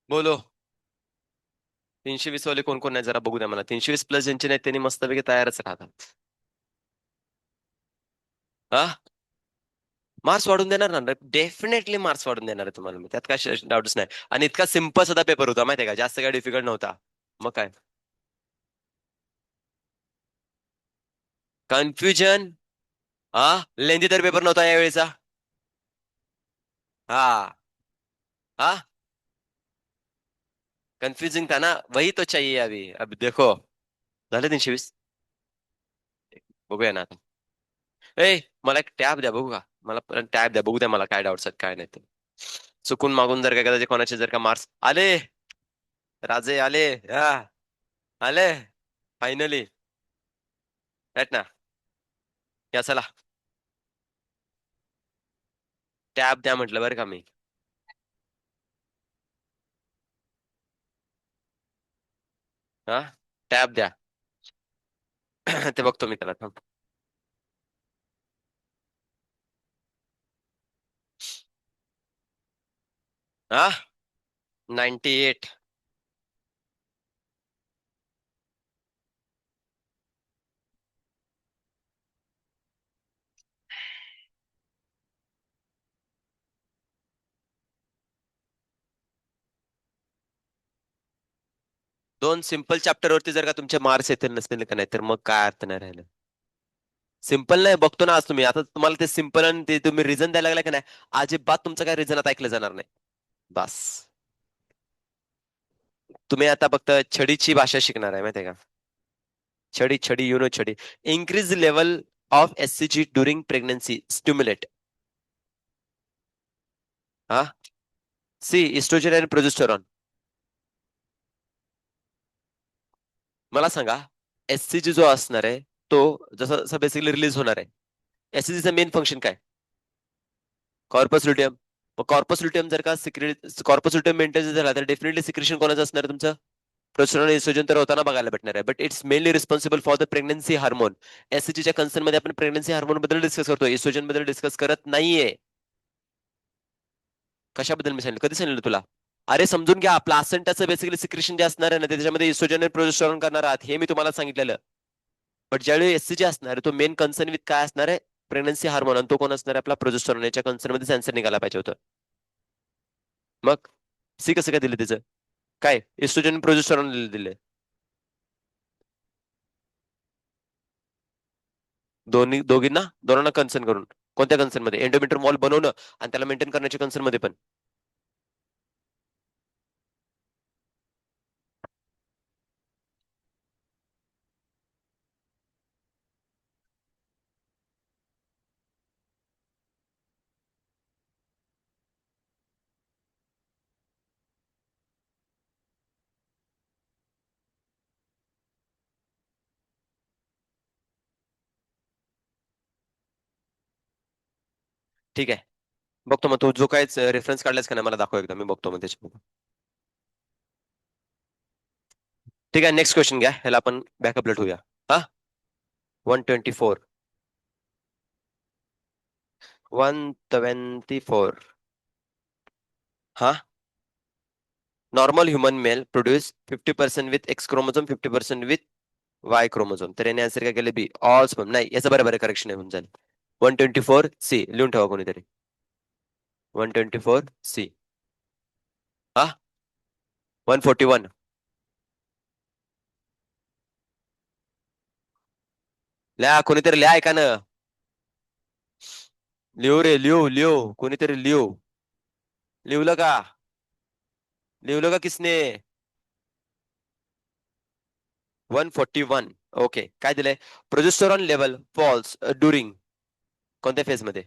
बोलो. 320 वाले कोण कोण नाही जरा बघू द्या मला. 320 प्लस ज्यांचे नाही त्यांनी मस्तपैकी तयारच राहतात. हा. मार्क्स वाढून देणार ना, डेफिनेटली मार्क्स वाढून देणार आहे तुम्हाला मी, त्यात काय डाऊटच नाही. आणि इतका सिम्पल सुद्धा पेपर होता माहितीये का, जास्त काय डिफिकल्ट नव्हता. मग काय. कन्फ्युजन. हा. लेंदी तर पेपर नव्हता यावेळेचा. हा. हा. कन्फ्युजिंग था ना, वही तो चाहिए अभी. अब देखो. झाले 320. बघूया ना आता. ए मला एक टॅब द्या बघू का. मला टॅब द्या बघू द्या मला काय डाऊट्स आहेत काय नाही ते. चुकून मागून जर का कदाचित कोणाचे जर का मार्क्स आले. राजे आले. हा. आले. फायनली. राईट ना. या चला. टॅब द्या म्हटलं बरं का मी. हा. टॅब द्या. ते बघतो मी त्याला थांब. हा. 98. 2 सिम्पल चॅप्टर वरती जर का तुमचे मार्क्स येतील नसतील का नाही तर मग काय अर्थ नाही राहिलं. सिम्पल नाही बघतो ना आज तुम्ही आता तुम्हाला ते सिम्पल आणि ते तुम्ही रिझन द्यायला लागला की नाही. अजिबात तुमचं काय रिझन आता ऐकलं जाणार नाही. बस. तुम्ही आता फक्त छडीची भाषा शिकणार आहे माहितीये का. छडी छडी छडी. Increase level of SCG during pregnancy stimulate. हा. सी इस्ट्रोजन आणि प्रोजेस्टेरॉन. मला सांगा. एससीजी जो असणार आहे तो जसं जसं बेसिकली रिलीज होणार आहे. एससीजीचं मेन फंक्शन काय. Corpus luteum. मग कॉर्पस लुटियम जर का कॉर्पस लुटियम मेंटेन झाला तर डेफिनेटली सिक्रेशन कोणाचं असणार आहे तुमचं. प्रोस्टेरॉन इस्ट्रोजन तर होताना बघायला भेटणार आहे but it's mainly responsible for the pregnancy hormone. एससीजीच्या कन्सर्न मध्ये आपण प्रेग्नन्सी हार्मोन बद्दल डिस्कस करतो इस्ट्रोजन बद्दल डिस्कस करत नाहीये. कशाबद्दल मी सांगितलं कधी सांगितलं तुला. अरे समजून घ्या प्लासेंटाचं बेसिकली सिक्रेशन जे असणार आहे ना त्याच्यामध्ये इस्ट्रोजन आणि प्रोजेस्टेरॉन करणार आहात हे मी तुम्हाला सांगितलेलं. बट ज्यावेळी एससीजी असणार आहे तो मेन कन्सर्न विथ काय असणार आहे. प्रेग्नन्सी हार्मोन आणि तो कोण असणार आहे आपला प्रोजेस्टेरॉन याच्या कन्सर्न मध्ये सेन्सर निघाला पाहिजे होतं. मग. सी कसं काय दिलं त्याचं. काय इस्ट्रोजन प्रोजेस्टेरॉन दिले. दोघींना दोघांना कन्सर्न करून. कोणत्या कन्सर्न मध्ये एंडोमेट्रियम वॉल बनवणं आणि त्याला मेंटेन करण्याच्या कन्सर्न मध्ये पण. ठीक आहे. बघतो मग तू जो काय रेफरन्स काढलास का नाही मला दाखव एकदा मी बघतो मग त्याच्या. ठीक आहे नेक्स्ट क्वेश्चन घ्या ह्याला आपण बॅकअपला ठेवूया. हा. 124. 124. हा. Normal human male produce 50% with x chromosome 50% with Y chromosome तर याने आन्सर काय केलं बी ऑल स्पर्म नाही याचं बरोबर आहे करेक्शन आहे होऊन जाईल. 124 सी लिहून ठेवा कोणीतरी. 124 सी. हा. 141. लिहा कोणीतरी लिहा ऐका ना. लिहू रे लिहू लिहू कोणीतरी लिहू. लिहलं का. लिहलं का किसने. 141. ओके काय दिलंय. प्रोजेस्टेरॉन लेवल फॉल्स ड्युरिंग कोणत्या फेज मध्ये.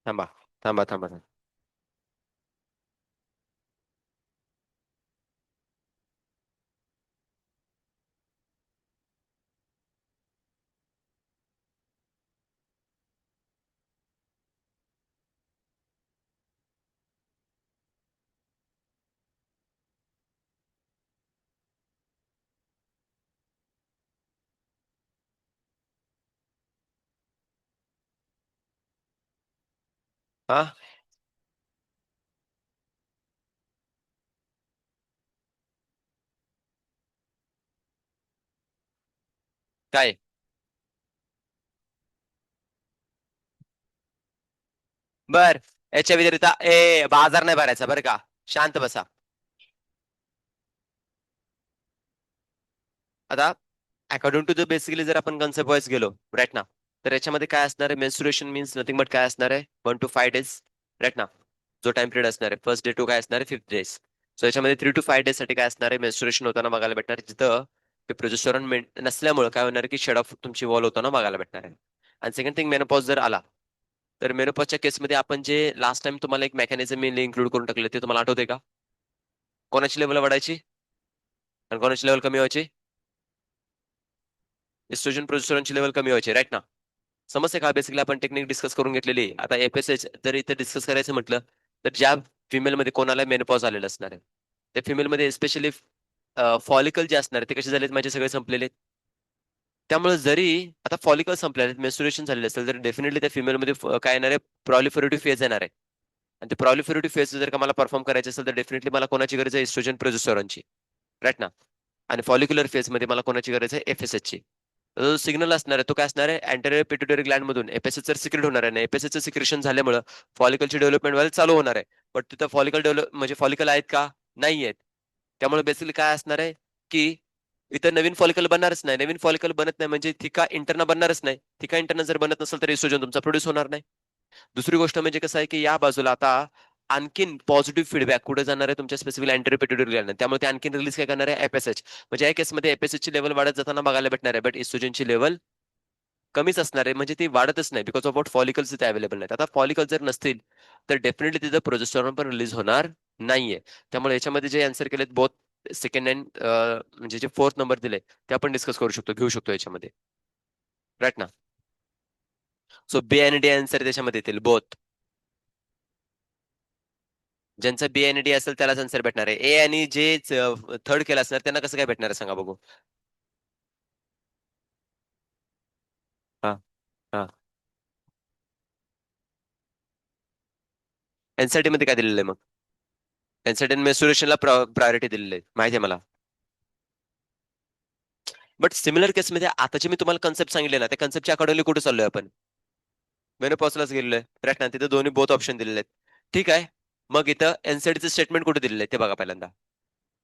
थांबा थांबा थांबा थांबा. हा काय? बर, याच्या व्यतिरिक्त बाजार नाही भरायचा बरं का. शांत बसा. आता अकॉर्डिंग टू द बेसिकली जर आपण कन्सेप्ट वाईज गेलो राईट ना, तर याच्यामध्ये काय असणार आहे, मेन्स्ट्रुएशन मीन्स नथिंग बट काय असणार आहे, 1 to 5 days राईट ना. जो टाइम पिरियड असणार आहे फर्स्ट डे टू काय असणार आहे 5th डेज. सो याच्यामध्ये 3 to 5 days साठी काय असणार आहे, मेन्स्ट्रुएशन होताना बघायला भेटणार आहे, जिथं ते प्रोजेस्टेरॉन नसल्यामुळे काय होणार आहे की शेड ऑफ तुमची वॉल होताना बघायला भेटणार आहे. आणि सेकंड थिंग, मेनोपॉज जर आला तर मेनोपॉजच्या केसमध्ये आपण जे लास्ट टाइम तुम्हाला एक मेकॅनिझम मी इन्क्लूड करून टाकले ते तुम्हाला आठवते का? कोणाची लेवल वाढायची आणि कोणाची लेवल कमी व्हायची? इस्ट्रोजन प्रोजेस्टेरॉनची लेवल कमी व्हायची राईट ना. समजते का? बेसिकली आपण टेक्निक डिस्कस करून घेतलेली आहे. आता एफएसएच जर इथे डिस्कस करायचं म्हटलं तर ज्या फिमेलमध्ये कोणाला मेनोपॉज आलेलं असणार आहे त्या फिमेलमध्ये स्पेशली फॉलिकल जे असणार आहे ते कसे झालेत, माझे सगळे संपलेले आहेत. त्यामुळे जरी आता फॉलिकल संपले आहेत, मेन्स्ट्रुएशन झालेले असेल तर डेफिनेटली त्या फिमेलमध्ये काय येणार आहे, प्रॉलिफरेटिव्ह फेज येणार आहे. आणि ते प्रॉलिफरेटिव्ह फेज जर का मला परफॉर्म करायचे असेल तर डेफिनेटली मला कोणाची गरज आहे, इस्ट्रोजन प्रोजेस्टेरॉनची राईट ना. आणि फॉलिक्युलर फेज मध्ये मला कोणाची गरज आहे, एफएसएच ची. जो सिग्नल असणार आहे तो काय असणार आहे, अँटेरियर पिट्युटरी ग्लँड मधून एफएसएच चं सिक्रेट होणार आहे. एफएसएच चं सिक्रेशन झाल्यामुळे फॉलिकलची डेव्हलपमेंट व्हायला चालू होणार आहे. बट तिथं फॉलिकल डेव्हलप म्हणजे फॉलिकल आहेत का, नाही आहेत. त्यामुळे बेसिकली काय असणार आहे की इथं नवीन फॉलिकल बनणारच नाही. नवीन फॉलिकल बनत नाही म्हणजे थिका इंटरना बनणारच नाही. थिका इंटरना जर बनत नसेल तर इस्ट्रोजन तुमचा प्रोड्यूस होणार नाही. दुसरी गोष्ट म्हणजे कसं आहे की या बाजूला आता आणखीन पॉझिटिव्ह फीडबॅक कुठे जाणार आहे, तुमच्या स्पेसिफिक अँटेरियर पिट्युटरी ग्लँड, त्यामुळे ते आणखीन रिलीज काय करणार आहे, एफएसएच. म्हणजे या केसमध्ये एफएसएच ची लेवल वाढत जाताना बघायला भेटणार आहे, बट इस्ट्रोजनची लेवल कमीच असणार आहे. म्हणजे ती वाढतच नाही बिकॉज ऑफ वॉट फॉलिकल्स इथे अवेलेबल नाहीत. आता फॉलिकल जर नसतील तर डेफिनेटली तिथं प्रोजेस्टेरॉन पण रिलीज होणार नाहीये. त्यामुळे याच्यामध्ये जे आन्सर केलेत बोथ सेकंड अँड म्हणजे जे फोर्थ नंबर दिले ते आपण डिस्कस करू शकतो, घेऊ शकतो याच्यामध्ये राईट ना. सो बी आणि डी आन्सर त्याच्यामध्ये येतील बोथ. ज्यांचा बी आणि डी असेल त्यालाच आन्सर भेटणार आहे. ए आणि जे थर्ड केला असणार त्यांना कसं काय भेटणार आहे सांगा बघू. हा हा. एनसीटी मध्ये काय दिलेलं आहे मग? एनसीटी मेन्स्ट्रुएशनला प्रायोरिटी दिलेली आहे माहिती आहे मला. बट सिमिलर केसमध्ये आता जे मी तुम्हाला कन्सेप्ट सांगितले ना त्या कन्सेप्टच्या अकॉर्डिंगली कुठे चाललोय आपण? मेनोपॉजलाच गेलेलो आहे राईट ना. तिथे दोन्ही बोथ ऑप्शन दिलेले आहेत. ठीक आहे. मग इथं एनसीटीचं स्टेटमेंट कुठे दिलेलं आहे ते बघा पहिल्यांदा.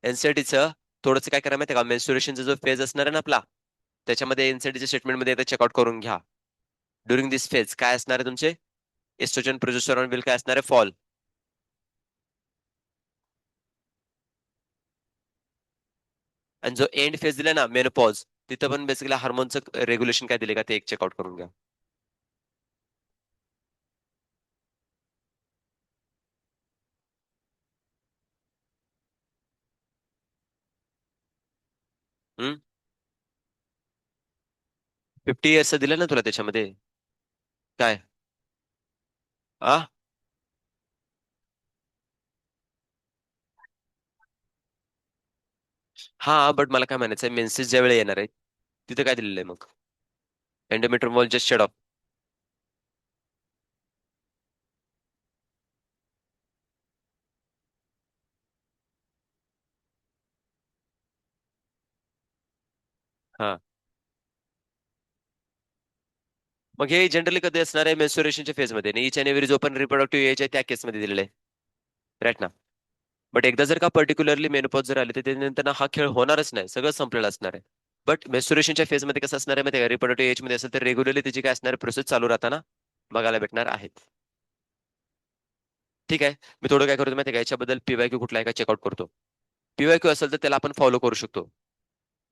एनसीटीचं थोडंसं काय करा माहिती आहे का, मेन्स्ट्रुएशनचा जो फेज असणार आहे ना आपला त्याच्यामध्ये एनसीटीच्या स्टेटमेंटमध्ये एकदा चेकआउट करून घ्या. ड्युरिंग दिस फेज काय असणार आहे तुमचे, एस्ट्रोजन प्रोजेस्टेरॉन बिल काय असणार आहे, फॉल. आणि जो एंड फेज दिला ना मेनोपॉज, तिथं पण बेसिकली हार्मोनचं रेग्युलेशन काय दिले का ते एक चेकआउट करून घ्या. हम्म. 50 इयर्स दिलं ना तुला त्याच्यामध्ये. काय? आ. हा बट मला काय म्हणायचं मेन्सेस ज्या वेळी येणार आहे तिथे काय दिलेलं आहे मग, endometrium wall just shed off. हा. मग हे जनरली कधी असणार आहे, मेन्स्ट्रुएशनच्या फेज मध्ये आणि इच अँड एव्हरी जो पण रिप्रोडक्टिव्ह एज आहे त्या केसमध्ये दिलेलं आहे राईट ना. बट एकदा जर का पर्टिक्युलरली मेनोपॉज जर आले तर त्यानंतर हा खेळ होणारच नाही, सगळं संपलेलं असणार आहे. बट मेन्स्ट्रुएशनच्या फेज मध्ये कसं असणार आहे माहिती रिप्रोडक्टिव्ह एज मध्ये असेल तर रेग्युलरली त्याची काय असणार प्रोसेस चालू राहताना बघायला भेटणार आहेत. ठीक आहे. मी थोडं काय करतो माहिती का, याच्याबद्दल पीवायक्यू कुठला आहे का चेकआउट करतो. पीवायक्यू असेल तर त्याला आपण फॉलो करू शकतो.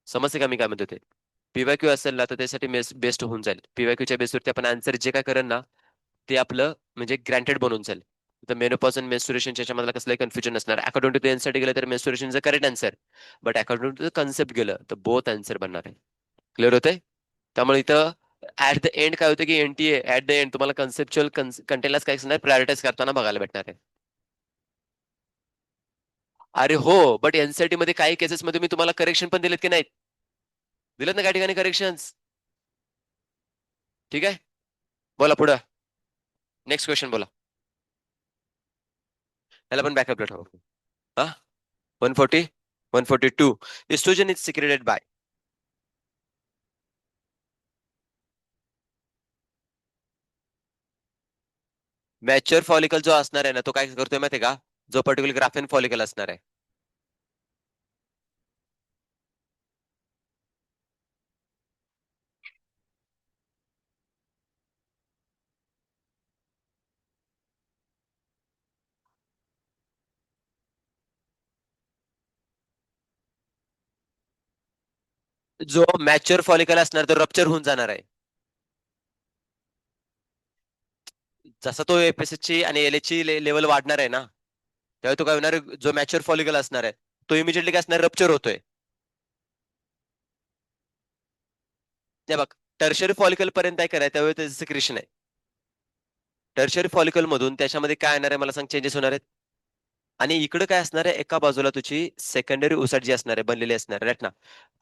समजते का मी काय म्हणतो ते? पीवायक्यू असेल ना तर त्यासाठी बेस्ट होऊन जाईल. पीवायक्यूच्या बेसवरती आपण आन्सर जे काय करेल ना ते आपलं म्हणजे ग्रँटेड बनून जाईल. तर मेनोपॉज आणि मेन्स्ट्रुएशनच्या याच्यामधला कसलाही कन्फ्युजन नसणार. अकॉर्डिंग टू साठी गेलं तर menstruation is correct answer. But according to concept गेलं तर बोथ आन्सर बनणार आहे. क्लिअर होतंय? त्यामुळे इथं ऍट द एंड काय होतं की एनटीए ऍट द एंड तुम्हाला कन्सेप्च्युअल कंटेनलाच काय असणार प्रायोरिटाईज करताना बघायला भेटणार आहे. अरे हो, बट एनसीटी मध्ये काही केसेस मध्ये मी तुम्हाला करेक्शन पण दिलेत की नाहीत? दिलेत ना काही ठिकाणी करेक्शन्स. ठीक आहे. बोला पुढं. नेक्स्ट क्वेश्चन बोला. याला पण बॅकअप ठेवा. हा, 140, 142. Estrogen is secreted by mature follicle. जो असणार आहे ना, तो काय करतोय माहितीये का? जो पर्टिक्युलर ग्राफेन फॉलिकल असणार आहे, जो मॅच्युअर फॉलिकल असणार तो रप्चर होऊन जाणार आहे. जसा तो एफएसएच ची आणि एलएच ची लेवल वाढणार आहे ना, त्यावेळी तो काय होणार आहे, जो मॅच्युअर फॉलिकल असणार आहे तो इमिजिएटली काय असणार, रप्चर होतोय. ते बघ, टर्शरी फॉलिकल पर्यंत काय करायचं त्यावेळी त्याचं सिक्रेशन आहे. टर्शरी फॉलिकल मधून त्याच्यामध्ये काय येणार आहे मला सांग, चेंजेस होणार आहेत. आणि इकडे काय असणार आहे, एका बाजूला तुझी सेकंडरी उसाट जी असणार आहे, बनलेली असणार आहे, राईट ना.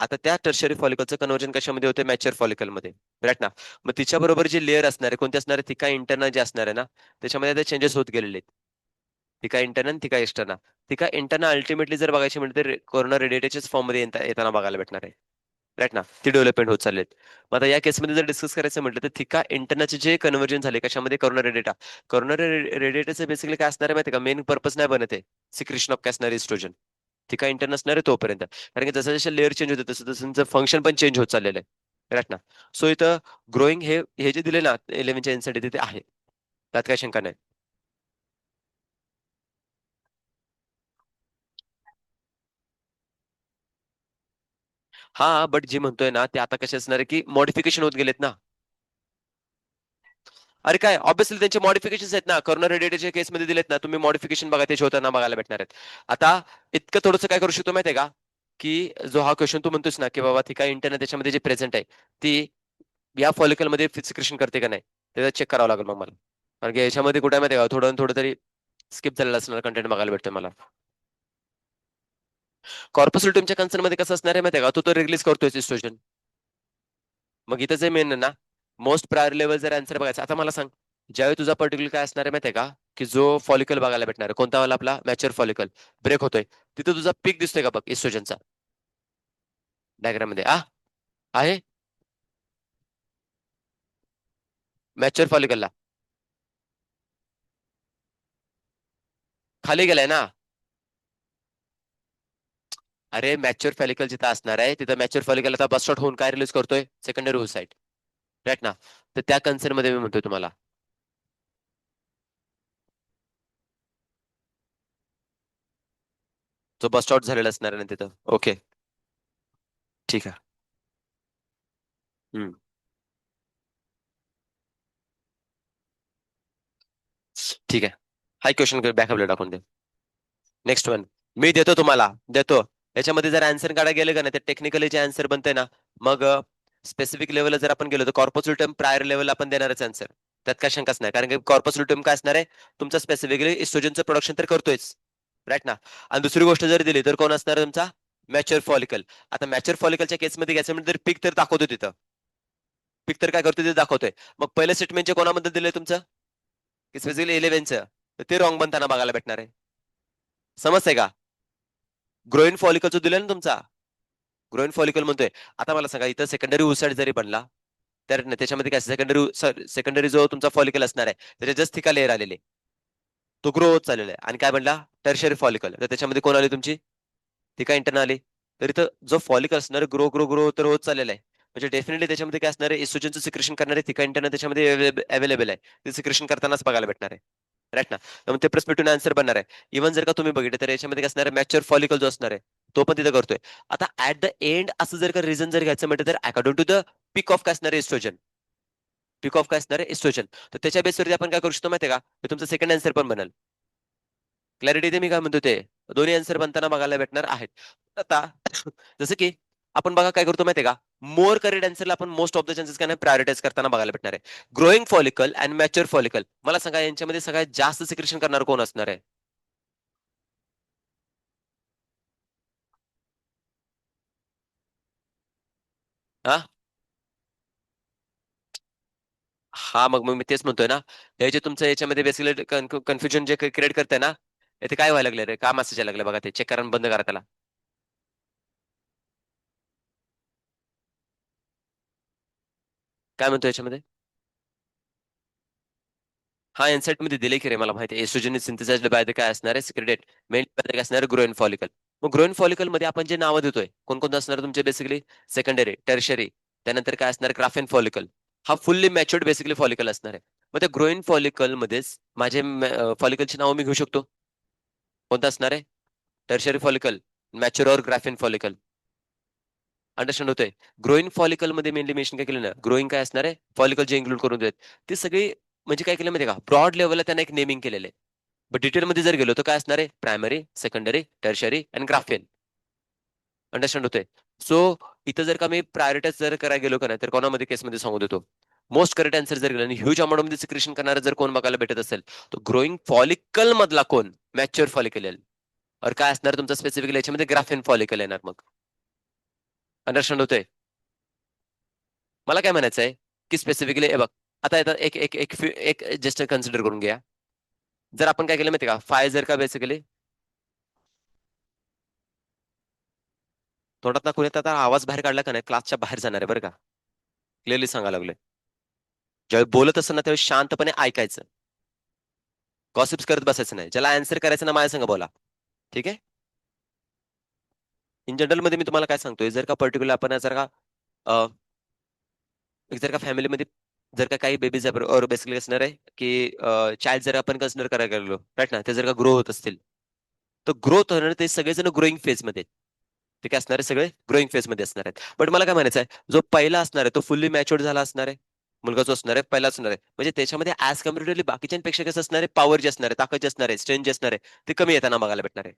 आता त्या टर्शरी फॉलिकलचं कन्वर्जन कशामध्ये होते, मॅच्युअर फॉलिकल मध्ये, राईट ना. मग तिच्या बरोबर जी लेअर असणार आहे, कोणती असणार आहे, ती काय इंटरनल जे असणार आहे ना, त्याच्यामध्ये ते चेंजेस होत गेलेले आहेत. ती काय इंटरनल, ती काय एक्सटर्नल. ती काय इंटरनल अल्टिमेटली जर बघायची म्हणजे कोरोना रेडिएटेडच्याच फॉर्म मध्ये येताना बघायला भेटणार आहे, राईट ना. ती डेव्हलपमेंट होत चालली. मग आता या केसमध्ये जर डिस्कस करायचं म्हटलं तर थिका इंटरनलचे जे कन्वर्जन झाले कशामध्ये, कोरोना रेडिएटा. कोरोना रेडिएटाचं बेसिकली काय असणार आहे माहिती का, मेन पर्पज नाही बनत आहे सिक्रेशन ऑफ काय असणार, इस्ट्रोजन. थिका इंटर नसणार आहे तोपर्यंत, कारण की जसं जसं लेअर चेंज होते तसं तसं फंक्शन पण चेंज होत चाललेलं आहे, राईट ना. सो इथं ग्रोईंग हे हे जे दिले ना 11च्या एनसाठी तिथे आहे, त्यात काही शंका नाही. हा, बट जे म्हणतोय ना ते आता कसे असणार आहे की मॉडिफिकेशन होत गेलेत ना. अरे काय, ऑब्विसली त्यांचे मॉडिफिकेशन आहेत ना, करोना रेडिएटरच्या केसमध्ये दिलेत ना, तुम्ही मॉडिफिकेशन बघा ते होताना बघायला भेटणार आहेत. आता इतकं थोडंसं काय करू शकतो माहितीये का, की जो हा क्वेश्चन तू म्हणतोस ना की बाबा ती काय इंटरनेट त्याच्यामध्ये जे प्रेझेंट आहे ती या फॉलिकल मध्ये फिक्सेशन करते का नाही, त्याचा चेक करावं लागेल मग मला. कारण की याच्यामध्ये कुठे माहिती का, थोडं थोडं तरी स्किप झालेलं असणार कंटेंट बघायला भेटतं मला. कॉर्पस ल्युटियमच्या कन्सर्न मध्ये कसं असणार आहे माहिती का, तो तो रिलीज करतोय इस्ट्रोजन. मग इथं जे मेन ना, मोस्ट प्रायर लेवल जर आन्सर बघायचा, आता मला सांग, ज्यावेळी तुझा पर्टिक्युलर काय असणार आहे माहिती आहे का, की जो फॉलिकल बघायला भेटणार आहे कोणता वाला, आपला मॅच्युअर फॉलिकल ब्रेक होतोय, तिथं तुझा पीक दिसतोय का बघ इस्ट्रोजनचा, डायग्राम मध्ये आहे मॅच्युअर फॉलिकलला. खाली गेलाय ना. अरे मॅच्युअर फॉलिकल जिथं असणार आहे तिथं मॅच्युअर फॉलिकल आता बस्ट आउट होऊन काय रिलीज करतोय, सेकंडरी ओसाइट, राईट ना. तर त्या कन्सर्न मध्ये मी म्हणतोय तुम्हाला, जो बस्ट आउट झालेला असणार आहे ना तिथं. ओके, ठीक आहे. हम्म, ठीक आहे. हाय क्वेश्चन बॅकअपला टाकून दे. नेक्स्ट वन मी देतो तुम्हाला, देतो. याच्यामध्ये जर आन्सर काढा गेलं का नाही, तर टेक्निकली जे आन्सर बनते ना, मग स्पेसिफिक लेवलला जर आपण गेलो तर कॉर्पोरेट प्रायर लेवल आपण देणारच आन्सर. त्यात काय शंकाच नाही, कारण की कॉर्पोरेट काय असणार आहे, तुमचा स्पेसिफिकली इस्ट्रोजनचं प्रोडक्शन तर करतोयच, राईट ना. आणि दुसरी गोष्ट जर दिली तर कोण असणार आहे तुमचा, मॅच्युअर फॉलिकल. आता मॅच्युअर फॉलिकलच्या केसमध्ये घ्यायचं म्हणजे पिक तर दाखवतो तिथं, पिक तर काय करतो तिथे दाखवतोय. मग पहिल्या स्टेटमेंटचे कोणाबद्दल दिलंय तुमचं, की स्पेसिफिकली 11चं, तर ते रॉंग बनताना बघायला भेटणार आहे. समजतंय का. ग्रोईन फॉलिकल जो दिला ना तुमचा, ग्रोईन फॉलिकल म्हणतोय. आता मला सांगा, इथं सेकंडरी उसाट जरी बनला तर त्याच्यामध्ये काय, सेकंडरी जो तुमचा फॉलिकल असणार आहे त्याच्या जस्ट थिका लेअर आलेले, तो ग्रो होत चाललेला आहे. आणि काय बनला, टर्शरी फॉलिकल, तर त्याच्यामध्ये कोण आली तुमची, थिका इंटर्न आली. तर इथं जो फॉलिकल असणार ग्रो ग्रो ग्रो तर होत चाललेला आहे, म्हणजे डेफिनेटली त्याच्यामध्ये काय असणार आहे, इस्ट्रोजनचं सिक्रेशन करणारे थिका इंटर्न त्याच्यामध्ये अवेलेबल आहे, ते सिक्रेशन करतानाच बघायला भेटणार आहे, राईट ना. त्यामुळे ते पर्स्पेक्टिव्ह आन्सर बनणार आहे. इव्हन जर का तुम्ही बघितलं तर याच्यामध्ये काय असणार आहे, मॅच्युअर फॉलिकल जो असणार आहे तो पण तिथे करतोय. आता ऍट द एंड असं जर का रिझन जर घ्यायचं म्हटलं तर according to the peak of काय असणार आहे, इस्ट्रोजन. पिक ऑफ काय असणार आहे, इस्ट्रोजन. तर त्याच्या बेसवरती आपण काय करू शकतो माहिती आहे का, हे तुमचं सेकंड आन्सर पण बनेल. क्लॅरिटी ते मी काय म्हणतो ते दोन्ही आन्सर बनताना बघायला भेटणार आहेत. आता जसं की आपण बघा काय करतो माहितीये का, मोर करेक्ट आन्सरला आपण मोस्ट ऑफ द चान्सेस काय प्रायोरिटाइज करताना बघायला भेटणार आहे. Growing follicle and mature follicle, मला सांगा यांच्यामध्ये सगळ्यात जास्त सिक्रेशन करणार कोण असणार आहे. हा, हा, मग मग मी तेच म्हणतोय ना, हे जे तुमचं याच्यामध्ये बेसिकली कन्फ्युजन जे क्रिएट करताय ना, इथे काय व्हायला लागले रे, का मेसेज यायला लागले बघा, ते चेक करा आणि बंद करा त्याला. काय म्हणतो याच्यामध्ये? हा एनसेट मध्ये दिले की रे, मला माहिती आहे. एस्ट्रोजन सिंथेसाइज्ड बाय द काय असणार आहे, सिक्रेटेड मेन काय असणार, ग्रोइन फॉलिकल. मग ग्रोइन फॉलिकल मध्ये आपण जे नावं देतोय, कोणकोणतं असणार तुमचे बेसिकली? सेकंडरी, टर्शरी, त्यानंतर काय असणार, ग्राफेन फॉलिकल. हा फुल्ली मॅच्युअर्ड बेसिकली फॉलिकल असणार आहे. मग त्या ग्रोइन फॉलिकल मध्येच माझे फॉलिकलची नावं मी घेऊ शकतो. कोणतं असणार आहे? टर्शरी फॉलिकल, मॅच्युअर और ग्राफेन फॉलिकल. अंडरस्टँड होतंय? ग्रोईंग फॉलिकल मध्ये मेनली मेन्शन काय केलं ना, ग्रोईंग काय असणार आहे, फॉलिकल जे इन्क्लूड करून देत ते सगळे. म्हणजे काय केलं माहिती का, ब्रॉड लेवलला त्यांना एक नेमिंग केलेलं आहे. बट डिटेलमध्ये जर गेलो तर काय असणार आहे, primary, secondary, tertiary and Graafian. Understand होतंय? सो इथं जर का मी प्रायोरिटाइज जर करायला गेलो का नाही, तर कोणामध्ये केसमध्ये सांगू देतो, मोस्ट करेक्ट आन्सर जर गेलं आणि ह्यूज अमाऊंट मध्ये सिक्रेशन करणारा जर कोण बघायला भेटत असेल, तर ग्रोईंग फॉलिकल मधला कोण, मॅच्युअर फॉलिकल येईल. और काय असणार तुमचा स्पेसिफिकली याच्यामध्ये, ग्राफेन फॉलिकल येणार मग. अंडरस्टँड होतंय? मला काय म्हणायचं आहे की स्पेसिफिकली हे बघ, आता येतात एक एक एक एक जस्ट कन्सिडर करून घ्या. जर आपण काय केलं माहिती का, फाय जर का बेसिकली तोंडात ना कुणी आता आवाज बाहेर काढला का नाही, क्लासच्या बाहेर जाणार आहे बरं का. क्लिअरली सांगायला लागलोय. ज्यावेळी बोलत असताना त्यावेळी शांतपणे ऐकायचं, गॉसिप्स करत बसायचं नाही. ज्याला आन्सर करायचं ना, माझ्या संग बोला. ठीक आहे? इन जनरल मध्ये मी तुम्हाला काय सांगतोय, जर का पर्टिक्युलर आपण जर का जर का फॅमिलीमध्ये जर का काही बेबीज और बेसिकली असणार आहे की चाइल्ड जर आपण कन्सिडर करायला गेलो राईट ना, ते जर का ग्रो होत असतील, तर ग्रोथ होणार ते सगळेजण ग्रोईंग फेज मध्ये. ते काय असणार आहे, सगळे ग्रोईंग फेज मध्ये असणार आहेत. बट मला काय म्हणायचं आहे, जो पहिला असणार आहे तो फुल्ली मॅच्युअर्ड झाला असणार आहे. मुलगा जो असणार आहे पहिला असणार आहे, म्हणजे त्याच्यामध्ये ऍज कम्पॅरेटिव्हली बाकीच्यांपेक्षा कसं असणार आहे, पॉवर जे असणार आहे, ताकद जे असणार आहे, स्ट्रेंथ जे असणार आहे, ते कमी येताना बघायला भेटणार आहे.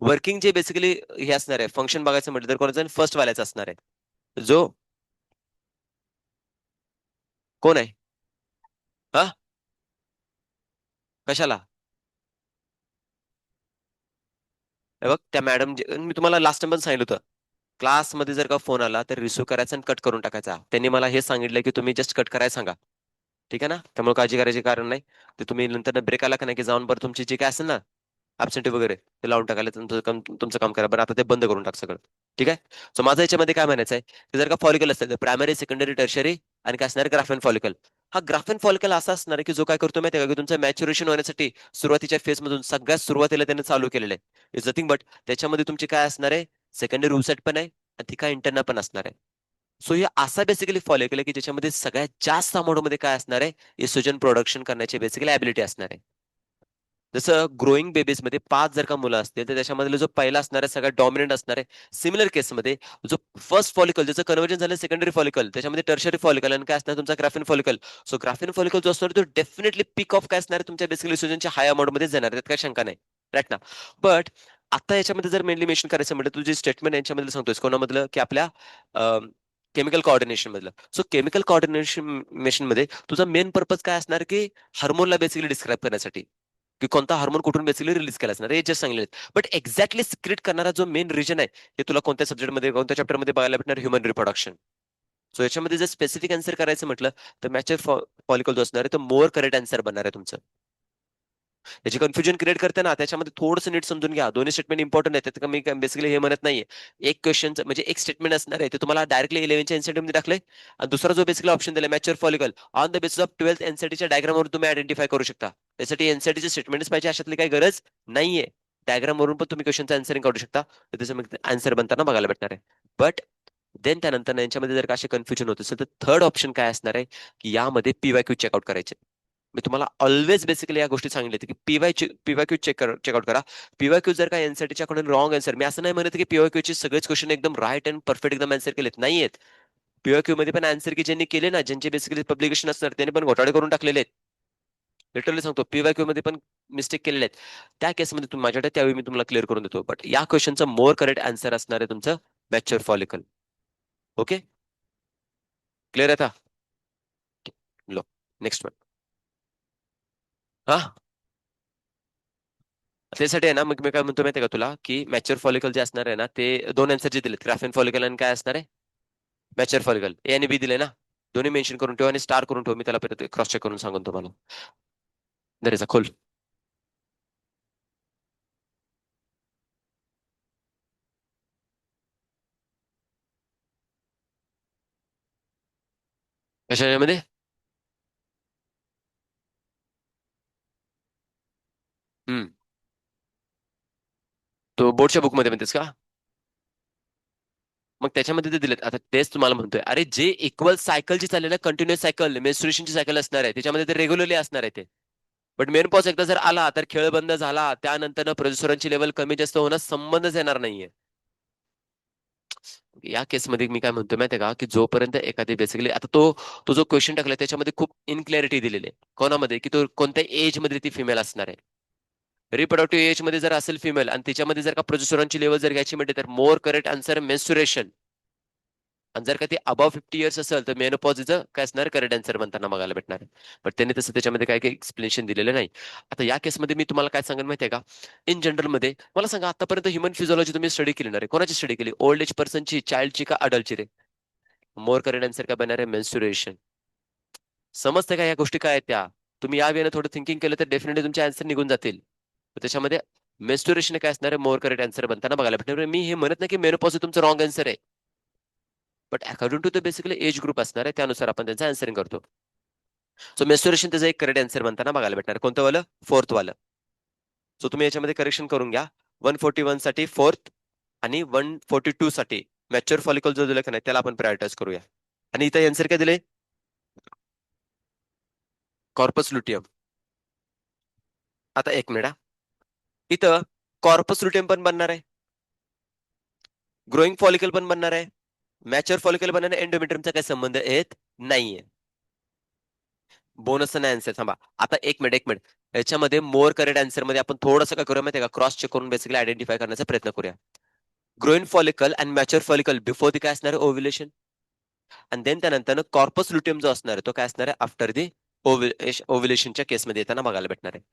वर्किंग जे बेसिकली हे असणार आहे, फंक्शन बघायचं म्हटलं तर कोणाचं फर्स्ट वाल्याचं असणार आहे. जो कोण आहे? हा, कशाला? हे बघ त्या मॅडम, मी तुम्हाला लास्ट टाइम पण सांगितलं होतं, क्लासमध्ये जर का फोन आला तर रिसिव्ह करायचा आणि कट करून टाकायचा. त्यांनी मला हे सांगितलं की तुम्ही जस्ट कट करायला सांगा. ठीक आहे ना, त्यामुळे काळजी करायची कारण नाही. ते तुम्ही नंतर ब्रेक आला का नाही, की जाऊन बरं तुमची जे काय असेल ना ऍबसेंटी वगैरे ते लावून टाकायला, तुमचं काम करा बरं. आता ते बंद करून टाक सगळं. ठीक आहे? सो माझं याच्यामध्ये काय म्हणायचं आहे, की जर का फॉलिकल असेल तर प्रायमरी, सेकंडरी, टर्शरी आणि काय असणार, ग्राफेन फॉलिकल. हा ग्राफेन फॉलिकल असा असणार आहे की जो काय करतो माहिती आहे का, की तुमचं मॅच्युरेशन होण्यासाठी सुरुवातीच्या फेज मधून सगळ्यात सुरुवातीला त्याने चालू केलेलं आहे. इज नथिंग बट त्याच्यामध्ये तुमची काय असणार आहे, सेकंडरी उसेट पण आहे आणि ती काय इंटरना पण असणार आहे. सो हे असा बेसिकली फॉलिकल आहे की ज्याच्यामध्ये सगळ्यात जास्त अमाऊंट मध्ये काय असणार आहे, इस्ट्रोजन प्रोडक्शन करण्याची बेसिकली ॲबिलिटी असणार आहे. जसं ग्रोईंग बेबीज मध्ये पाच जर का मुलं असतील तर त्याच्यामधला जो पहिला असणार आहे सगळ्यात डॉमिनंट असणार आहे. सिमिलर केसमध्ये जो फर्स्ट फॉलिकल ज्याचं कन्व्हर्जन झालं सेकंडरी फॉलिकल, त्याच्यामध्ये टर्शरी फॉलिकल आणि काय असणार तुमचा graphene follicle. So graphene follicle जो असणार तो डेफिनेटली पीक ऑफ काय असणार आहे, तुमच्या बेसिकली इस्ट्रोजनच्या हाय अमाऊंट मध्ये जाणार, त्यात काही शंका नाही. राईट ना? बट आता याच्यामध्ये जर मेनली मेन्शन करायचं म्हटलं, तुझी स्टेटमेंट यांच्यामध्ये सांगतोय कोणामधलं, की आपल्या केमिकल कोऑर्डिनेशन मधलं. सो केमिकल कोऑर्डिनेशन मध्ये तुझा मेन पर्पज काय असणार, की हार्मोनला बेसिकली डिस्क्राईब करण्यासाठी, की कोणता हार्मोन कुठून बेसिकली रिलीज केला असणार हे जस्ट सांगितले. बट एक्झॅक्टली सिक्रेट करणारा जो मेन रिजन आहे, हे तुला कोणत्या सब्जेक्टमध्ये कोणत्या चॅप्टरमध्ये बघायला भेटणार, ह्युमन रिप्रोडक्शन. सो याच्यामध्ये जर स्पेसिफिक आन्सर करायचं म्हटलं, तर मॅच्युअर फॉलिकल जो असणार आहे तो मोर करेक्ट आन्सर बनणार आहे तुमचं. याची कन्फ्युजन क्रिएट करते ना, त्याच्यामध्ये थोडंसं नीट समजून घ्या. दोन्ही स्टेटमेंट इंपॉर्टंट आहेत, त्यात मी बेसिकली हे म्हणत नाहीये. एक क्वेश्चन म्हणजे एक स्टेटमेंट असणार आहे, ते तुम्हाला डायरेक्टली 11च्या एनसीटी मध्ये टाकले, आणि दुसरा जो बेसिकली ऑप्शन दिला mature follicle on the basis of 12th एनसीटीच्या डायग्राम वरून तुम्ही आयडेंटिफाय करू शकता. त्यासाठी एनसीटीचे स्टेटमेंट्स पाहिजे अशातली काही गरज नाहीये. डायग्राम वरून पण तुम्ही क्वेश्चनचं आन्सरिंग काढू शकता, तर त्याचं मग आन्सर बनताना बघायला भेटणार आहे. बट देन त्यानंतर यांच्यामध्ये जर का असे कन्फ्युजन होत असेल, तर थर्ड ऑप्शन काय असणार आहे, की यामध्ये पीवायक्यू चेकआउट करायचे. मी तुम्हाला ऑलवेज बेसिकली या गोष्टी सांगितल्या की पीवायक्यू चेकआउट करा. पीवायक्यू जर का एनसीटीच्या कडून रॉंग आन्सर, मी असं नाही म्हणत की पीवायक्यू चे सगळेच क्वेश्चन एकदम राईट अँड परफेक्ट एकदम आन्सर केलेत, नाहीयेत. पीवायक्यू मध्ये पण आन्सर की ज्यांनी केले ना, ज्यांचे बेसिकली पब्लिकेशन असणार त्यांनी पण घोटाळे करून टाकलेले आहेत. लिटरली सांगतो, पीवायक्यू मध्ये पण मिस्टेक केलेले आहेत. त्या केसमध्ये तुम्ही माझ्याकडे त्यावेळी मी तुम्हाला क्लिअर करून देतो. बट या क्वेश्चनचं मोर करेक्ट आन्सर असणार आहे तुमचं मॅच्युअर फॉलिकल. ओके, क्लिअर आहे आता? Low, next one. हा, त्यासाठी आहे ना, मग मी काय म्हणतो माहिती आहे का तुला, की मॅच्युअर फॉलिकल जे असणार आहे ना, ते दोन आन्सर जे दिलेत, ग्राफेन फॉलिकल आणि काय असणार आहे, मॅच्युअर फॉलिकल. ए आणि बी दिले ना, दोन्ही मेन्शन करून ठेव आणि स्टार करून ठेव. मी त्याला परत क्रॉस चेक करून सांगून तुम्हाला. दर खोल. कशामध्ये? हम्म. तो बोर्डच्या बुकमध्ये म्हणतेस का? मग त्याच्यामध्ये ते दिलेत, आता तेच तुम्हाला म्हणतोय, अरे जे इक्वल सायकल जी चालली ना, कंटिन्युअस सायकल, मेन्स्ट्रुएशनची सायकल असणार आहे, त्याच्यामध्ये ते रेग्युलरली असणार आहे ते. बट मेनपॉज एकदा जर आला तर खेळ बंद झाला, त्यानंतर प्रोजेस्टेरॉनची लेवल कमी जास्त होण्यास संबंधच येणार नाहीये. या केसमध्ये मी काय म्हणतो माहितीये का, की जोपर्यंत एखादी बेसिकली आता तो जो क्वेश्चन टाकलाय त्याच्यामध्ये खूप इनक्लॅरिटी दिलेली आहे कोणामध्ये, की तो कोणत्या एज मध्ये ती फिमेल असणार आहे. रिप्रोडक्टिव्ह एज मध्ये जर असेल फिमेल आणि त्याच्यामध्ये जर का प्रोजेस्टेरॉनची लेवल जर घ्यायची म्हणते तर मोर करेक्ट आन्सर मेन्स्ट्रुएशन. आणि जर का ते अबाव 50 इयर्स असेल तर मेनोपॉझचं काय असणार, करेक्ट आन्सर म्हणताना बघायला भेटणार आहे. पण त्यांनी तसं त्याच्यामध्ये काय काही एक्सप्लेनेशन दिलेलं नाही. आता या केसमध्ये मी तुम्हाला काय सांगेन माहितीये का, इन जनरल मध्ये मला सांगा, आतापर्यंत ह्युमन फिजिओलॉजी तुम्ही स्टडी केली ना रे, कोणाची स्टडी केली, ओल्ड एज पर्सनची, चाइल्डची का अडल्टची रे? मोर करेक्ट आन्सर काय बनणार आहे, मेन्स्ट्रुएशन. समजते का या गोष्टी काय आहेत त्या? तुम्ही या वेळेला थोडं थिंकिंग केलं तर डेफिनेटली तुमचे आन्सर निघून जातील. तर त्याच्यामध्ये मेन्स्ट्रुएशन काय असणार आहे, मोर करेक्ट आन्सर बनताना बघायला भेटणार. मी हे म्हणत नाही की मेनोपॉज तुमचं रॉंग आन्सर आहे, but according to the basically age group असणार आहे त्यानुसार आपण त्यांचं आन्सरिंग करतो. सो मेन्स्ट्रुएशन त्याचं एक करेक्ट आन्सर बनताना बघायला भेटणार. कोणतं वालं? फोर्थ वालं. सो तुम्ही याच्यामध्ये करेक्शन करून घ्या. 141 साठी फोर्थ आणि 142 साठी मॅच्युअर फॉलिकल जो दिला का नाही त्याला आपण प्रायोरिटाइज करूया. आणि इथं आन्सर काय दिले? Corpus luteum. आता एक मिनिट हा. इथं कॉर्पस लुटियम पण बनणार आहे, ग्रोईंग फॉलिकल पण बनणार आहे, मॅच्युअर फॉलिकल बनणार, एंडोमेट्रियमचा काही संबंध येत नाहीये. बोनस नाही आन्सर. थांबा आता एक मिनिट याच्यामध्ये मोर करेक्ट आन्सर मध्ये आपण थोडंसं काय करूया माहिती का, क्रॉस चेक करून बेसिकली आयडेंटिफाय करण्याचा प्रयत्न करूया. ग्रोईन फॉलिकल आणि मॅच्युअर फॉलिकल बिफोर दी काय असणार आहे, ओव्युलेशन. आणि देन त्यानंतर कॉर्पस लुटियम जो असणार आहे तो काय असणार आहे, आफ्टर दी ओव्युलेशनच्या केसमध्ये येताना बघायला भेटणार आहे.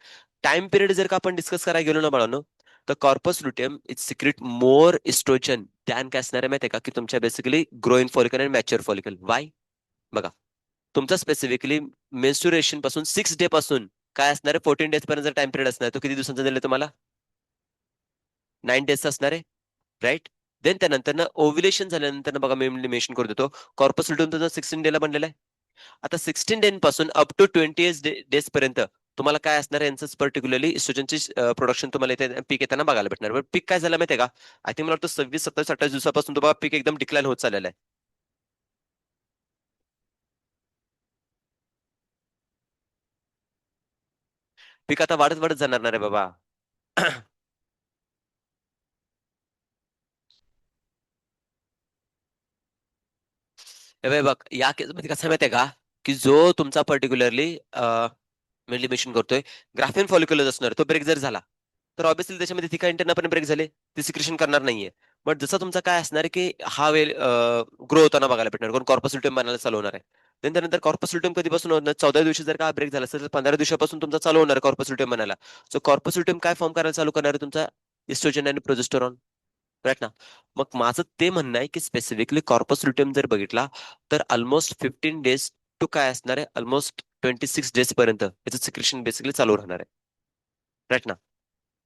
टाइम पिरियड जर का आपण डिस्कस करायला गेलो ना बाळांनो, तर corpus luteum is secret more estrogen than काय असणार आहे माहिती आहे का, की तुमच्या बेसिकली ग्रोईन फॉलिकल आणि मॅच्युअर फॉलिकल. वाय? बघा, तुमचा स्पेसिफिकली मेन्स्ट्रुएशन पासून 6 डे पासून काय असणार आहे, 14 डेज पर्यंत टाइम पिरियड असणार आहे. तो किती दिवसांचा दिला तुम्हाला? 9 डेजचा असणार आहे, राईट. देन त्यानंतर ओव्युलेशन झाल्यानंतर बघा मी मेन्शन करू देतो, कॉर्पस लुटियम तुझा 16 डेला बनलेला आहे. आता 16 डे पासून अप टू 20 डेज पर्यंत तुम्हाला काय असणार आहे, यांचं पर्टिक्युलरली इस्ट्रोजनची प्रोडक्शन तुम्हाला इथे पीक येताना बघायला भेटणार. बट पीक काय झालं माहिती आहे का, आय थिंक मला वाटतं 26, 27, 28 दिवसापासून तुम्हाला पीक एकदम डिक्लाइन होत चाललेला आहे. पीक आता वाढत वाढत जाणार ना रे बाबा. हे बघ या केसमध्ये कसं माहितीये का, की जो तुमचा पर्टिक्युलरली मेनली मेन्शन करतोय, ग्राफेन फॉलिक्युलर असणार, तो ब्रेक जर झाला तर ऑब्व्हियसली त्याच्यामध्ये ती काय इंटरना पण ब्रेक झाले, ती सिक्रेशन करणार नाहीये. बट जसं तुमचा काय असणार आहे, की हा वेल ग्रो होताना बघायला भेटणार, कारण कॉर्पस्युल्टियम बनायला चालू होणार आहे. त्यानंतर कॉर्पस्युल्टियम कधीपासून होणार, 14 दिवशी जर का ब्रेक झाला असेल तर 15 दिवसापासून तुमचा चालू होणार कॉर्पस्युल्टियम बनायला. सो कॉर्पस्युल्टियम काय फॉर्म करायला चालू करणार आहे, तुमचा इस्ट्रोजन आणि प्रोजेस्टेरॉन, राईट ना. मग माझं ते म्हणणं आहे की स्पेसिफिकली कॉर्पस लुटियम जर बघितला तर ऑलमोस्ट 15 डेज टू काय असणार आहे, ऑलमोस्ट 26 डेज पर्यंत याचं सिक्रेशन बेसिकली चालू राहणार आहे, राईट ना.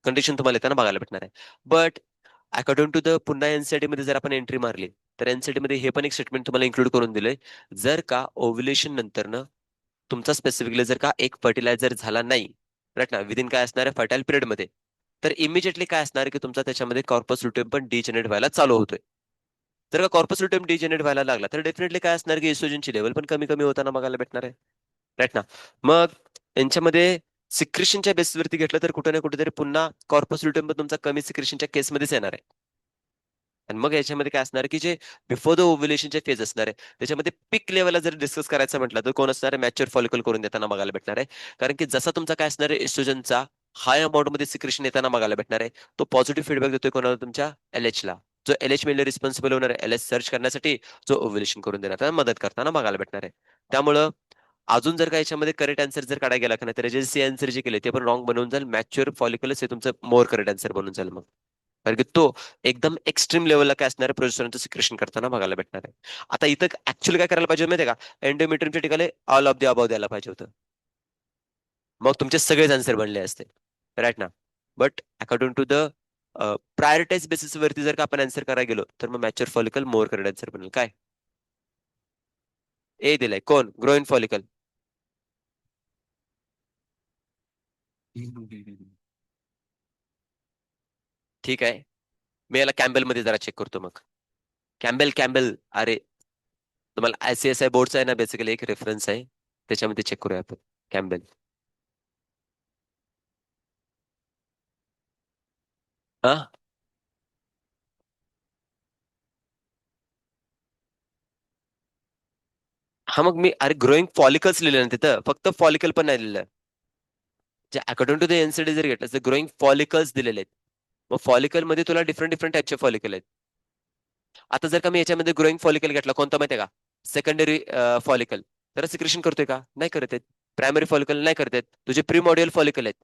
कंडिशन तुम्हाला येताना बघायला भेटणार आहे. बट अकॉर्डिंग टू द पुन्हा एनसीईटी मध्ये जर आपण एंट्री मारली तर एनसीईटी मध्ये हे पण एक स्टेटमेंट तुम्हाला इन्क्लूड करून दिलंय, जर का ओव्युलेशन नंतर तुमचा स्पेसिफिकली जर का एक फर्टिलायझर झाला नाही, राईट ना, विदिन काय असणार आहे फर्टाईल पिरियड मध्ये, तर इमिजिएटली काय असणार आहे की तुमचा त्याच्यामध्ये कॉर्पस लुटियम पण डिजेनरेट व्हायला चालू होतोय. जर का कॉर्पस लुटियम डिजेनरेट व्हायला लागला तर डेफिनेटली काय असणार की इस्ट्रोजनची लेवल पण कमी कमी होताना बघायला भेटणार आहे, राईट ना. मग यांच्यामध्ये सिक्रेशनच्या बेसिसवरती घेतलं तर कुठे ना कुठेतरी पुन्हा कॉर्पस लुटियम पण तुमचा कमी सिक्रेशनच्या केसमध्येच येणार आहे. आणि मग याच्यामध्ये काय असणार की जे बिफोर द ओव्युलेशनचे फेज असणार आहे त्याच्यामध्ये पिक लेवलला जर डिस्कस करायचं म्हटलं तर कोण असणार आहे, मॅच्युअर फॉलिकल करून देताना बघायला भेटणार आहे. कारण की जसा तुमचा काय असणार आहे, इस्ट्रोजनचा हाय अमाऊंट मध्ये सिक्रेशन येताना बघायला भेटणार आहे, तो पॉझिटिव्ह फीडबॅक देतोय कोणाला, तुमच्या एलएच ला. जो एलएच मेनली रिस्पॉन्सिबल होणार आहे एलएच सर्च करण्यासाठी, जो ओव्युलेशन करून देण्यात मदत करताना बघायला भेटणार आहे. त्यामुळं अजून जर का याच्यामध्ये करेक्ट आन्सर जर काढायला गेला का नाही तर जे सी आन्सर जे केले ते पण रॉंग बनवून जाईल, मॅच्युअर फॉलिकलच हे तुमचं मोर करेक्ट आन्सर बनून जाईल मग. कारण की तो एकदम एक्स्ट्रीम लेवलला काय असणार आहे, प्रोजेस्टेरॉनचं सिक्रेशन करताना बघायला भेटणार आहे. आता इथं ऍक्च्युअली काय करायला पाहिजे माहिती आहे का, एंडोमेट्रियमच्या ठिकाणी ऑल ऑफ द अबाव द्यायला पाहिजे होतं, मग तुमचे सगळेच आन्सर बनले असते, राईट ना. But according to the prioritise basis वरती जर का आपण आन्सर करायला गेलो तर मग mature follicle more correct answer बनेल काय. ए दिलाय कोण? Growing follicle. ठीक आहे, मी याला कॅम्बेल मध्ये जरा चेक करतो मग. कॅम्बेल कॅम्बेल, अरे तुम्हाला ICSI बोर्डचा आहे ना, बेसिकली एक रेफरन्स आहे, त्याच्यामध्ये चेक करूया आपण. कॅम्बेल. हा हा, मग मी अरे ग्रोईंग फॉलिकल्स लिहिलं ना तिथं, फक्त फॉलिकल पण नाही लिहिलं. जे अकॉर्डिंग टू द एनसीडी जर घेतलं तर ग्रोईंग फॉलिकल्स दिलेले आहेत. मग फॉलिकल मध्ये तुला डिफरंट डिफरंट टाईपचे फॉलिकल आहेत. आता जर का मी याच्यामध्ये ग्रोईंग फॉलिकल घेतला, कोणता माहिती आहे का? Secondary follicle. तर सिक्रेशन करतोय का? नाही करत आहेत. प्रायमरी फॉलिकल नाही करत आहेत. तुझे प्रीमॉडियल फॉलिकल आहेत.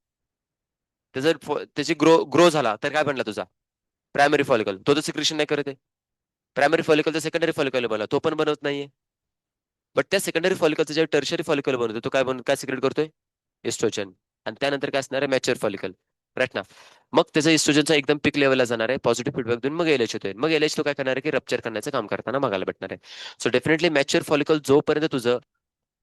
त्याची ग्रो झाला तर काय बनला तुझा? Primary follicle. तो तर सिक्रेशन नाही करत आहे. प्रायमरी फॉलिकल तर सेकंडरी फॉलिकल बनला, तो पण बनवत नाहीये. बट त्या सेकंडरी फॉलिकलचं जे टर्शरी फॉलिकल बनवतो, तो काय सिक्रेट करतोय? इस्ट्रोजन. आणि त्यानंतर काय असणार आहे? Mature follicle. राईट ना? मग त्याचा इस्ट्रोजनचा एकदम पीक लेवलला जाणार आहे, पॉझिटिव्ह फीडबॅक देऊन मग एलएच होतोय. मग एलएच तो काय करणार आहे की रप्चर करण्याचं काम करताना बघायला भेटणार आहे. सो डेफिनेटली मॅच्युअर फॉलिकल जोपर्यंत तुझं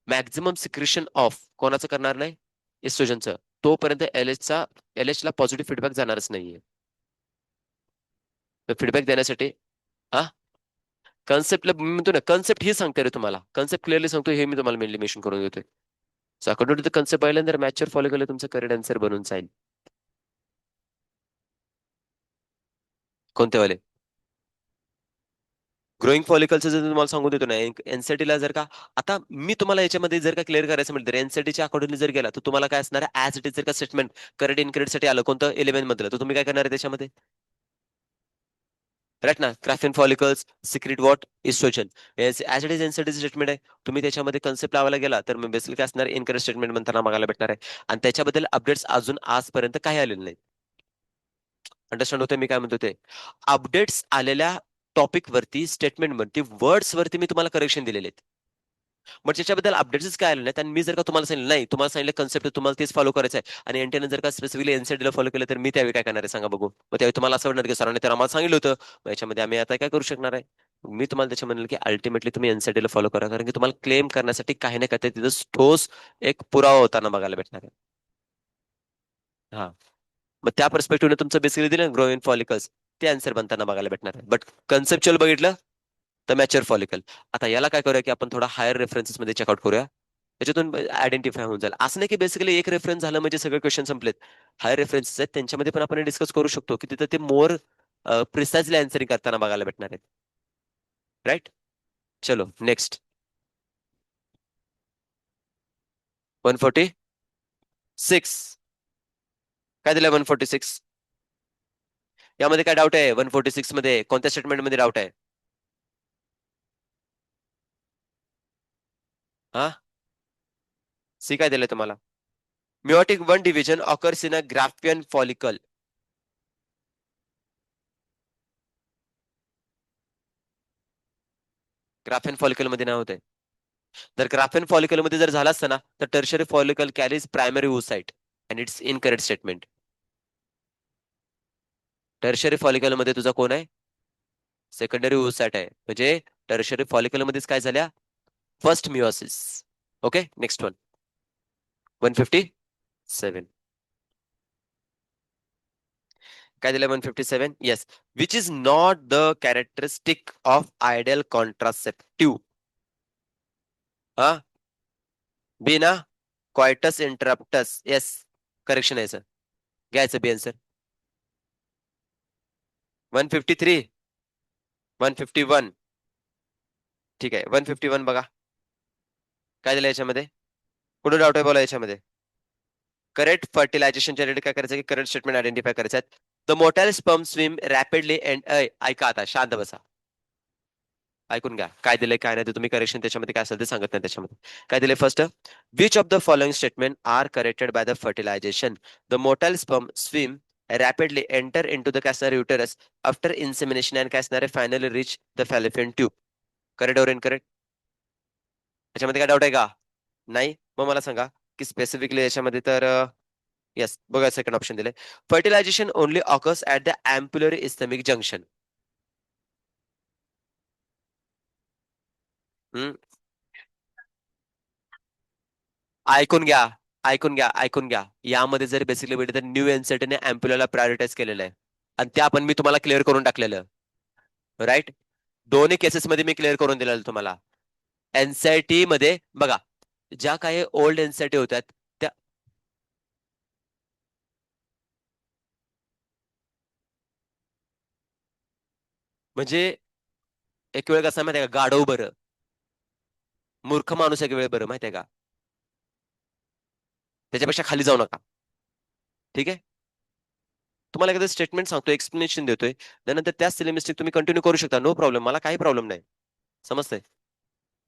मॅक्झिमम सिक्रेशन ऑफ कोणाचं करणार नाही, इस्ट्रोजनचं, तोपर्यंत एलएच ला पॉझिटिव्ह फीडबॅक जाणारच नाहीये. फीडबॅक देण्यासाठी हा कन्सेप्टला मी म्हणतो ना, कन्सेप्ट ही सांगते रे तुम्हाला, कन्सेप्ट क्लिअरली सांगतो, हे मी तुम्हाला मेनली मेन्शन करून देतोय. So according to the concept पाहिलं तर मॅच्युअर फॉलिकल तुमचं करेक्ट आन्सर बनून जाईल. कोणते वाले? ग्रोईंग फॉलिकलचं जर तुम्हाला सांगू देतो ना, एनसीटीला जर का, आता मी तुम्हाला याच्यामध्ये जर का क्लिअर करायचं म्हटलं तर एनसीटीच्या अकॉर्डिंग जर गेला तर तुम्हाला काय असणार आहे, ऍज इट इज जर का स्टेटमेंट करेक्ट इनकरेक्ट साठी आलं कोणतं 11 मधलं, तर तुम्ही काय करणार आहे त्याच्यामध्ये? राईट ना? Graafian follicles secrete what estrogen. As it is NCT statement आहे. तुम्ही त्याच्यामध्ये कन्सेप्ट लावायला गेला तर मग बेसिकली काय असणार, इनकरेक्ट स्टेटमेंट म्हणताना बघायला भेटणार आहे. आणि त्याच्याबद्दल अपडेट्स अजून आजपर्यंत काही आलेले नाही. अंडरस्टँड होते मी काय म्हणतो ते? अपडेट्स आलेल्या टॉपिक वरती, स्टेटमेंट वरती, वर्ड्स वरती मी तुम्हाला करेक्शन दिलेले आहेत. मग त्याच्याबद्दल अपडेट्स काय आले नाहीत, आणि मी जर का तुम्हाला सांगितलं नाही, तुम्हाला सांगितलं कन्सेप्ट तुम्हाला तेच फॉलो करायचं आहे, आणि एनटीनं जर का स्पेसिफिकली एनसीडीला फॉलो केलं, तर मी त्यावेळी काय करणार आहे सांगा बघू? मग त्यावेळी तुम्हाला असं वाटणार की सरांनी तर आम्हाला सांगितलं होतं, मग याच्यामध्ये आम्ही आता काय करू शकणार आहे? मी तुम्हाला त्याच्या म्हणलं की अल्टिमेटली तुम्ही एनसीडीला फॉलो करा, कारण की तुम्हाला क्लेम करण्यासाठी काही ना काही तिथं ठोस एक पुरावा होताना बघायला भेटणार आहे. हा, मग त्या पर्स्पेक्टिव्हने तुमचं बेसिकली दिलं ग्रोइन फॉलिकल्स, ते आन्सर बनताना बघायला भेटणार आहे. बट कन्सेप्च्युअल बघितलं तर मॅच्युअर फॉलिकल. आता याला काय करूया की आपण थोडा हायर रेफरन्सेस मध्ये चेकआउट करूया, त्याच्यातून आयडेंटिफाय होऊन जाईल. असं नाही की बेसिकली एक रेफरन्स झालं म्हणजे सगळे क्वेश्चन संपलेत. हायर रेफरन्सेस आहेत, त्यांच्यामध्ये पण आपण डिस्कस करू शकतो की तिथं ते मोर प्रिसाइजली आन्सरिंग करताना बघायला भेटणार आहेत. राईट? चलो नेक्स्ट. 146. काय दिलंय 146? यामध्ये काय डाऊट आहे? 146 मध्ये कोणत्या स्टेटमेंट मध्ये डाऊट आहे? हा, सी काय दिलंय तुम्हाला? Meiotic one division occurs in a Graafian follicle. Graafian follicle मध्ये नाही होत. जर ग्राफेन फॉलिकल मध्ये जर झाला असतं ना, तर tertiary follicle carries primary oocyte, and it's incorrect statement. Tertiary follicle मध्ये तुझा कोण आहे? सेकंडरी ओसाइट आहे. म्हणजे टर्शरी फॉलिकल मध्येच काय झाल्या? First meiosis. Okay, next one. 157. काय दिलं 157? Yes. Which is not the characteristic of ideal contraceptive. हा, बी ना? कॉयटस इंटरप्टस. येस, करेक्शन आहे सर. घ्यायचं बी आन्सर. 153. 151. ठीक आहे, 151 बघा. काय दिलं याच्यामध्ये? कुठे डाऊट आहे बोला याच्यामध्ये? करेक्ट फर्टिलायझेशनच्या रिलेटेड काय करायचं की करेक्ट स्टेटमेंट आयडेंटिफाय करायचं आहे. The motile sperm swim rapidly and ऐका आता शांत बसा. ऐकून घ्या काय दिलंय काय नाही ते, तुम्ही करेक्शन त्याच्यामध्ये काय असेल ते सांगत नाही त्याच्यामध्ये. काय दिले first? Which of the following statement are corrected by the fertilization? The motile sperm swim rapidly enter in to the कॅसनर युटरस आफ्टर इन्सेमिनेशन अँड कॅसनर finally reach the fallopian tube. Correct और इनकरेक्ट? याच्यामध्ये काय doubt आहे का? नाही? मग मला सांगा की स्पेसिफिकली याच्यामध्ये तर येस बघा, सेकंड ऑप्शन दिले. Fertilization only occurs at the ampullary isthmic junction. ऐकून घ्या, ऐकून घ्या, ऐकून घ्या. यामध्ये जर बेसिकली भेटलं तर न्यू एनसीटीने अँप्युलाला प्रायोरिटाईज केलेलं आहे. आणि त्या पण मी तुम्हाला क्लिअर करून टाकलेलं. राईट. दोन्ही केसेसमध्ये मी क्लिअर करून दिलेलं तुम्हाला. एनसायटी मध्ये बघा, ज्या काही ओल्ड एनसायटी होत्या त्या म्हणजे एक वेळ कसं माहितीये का, गाढव बरं, मूर्ख माणूस एक वेळ बरं, माहितीये का. त्याच्यापेक्षा खाली जाऊ नका. ठीक आहे. तुम्हाला एखादं स्टेटमेंट सांगतो, एक्सप्लेनेशन देतोय, त्यानंतर त्याच सिलेबस मिस्टेक तुम्ही कंटिन्यू करू शकता, नो प्रॉब्लेम, मला काही प्रॉब्लेम नाही. समजतंय.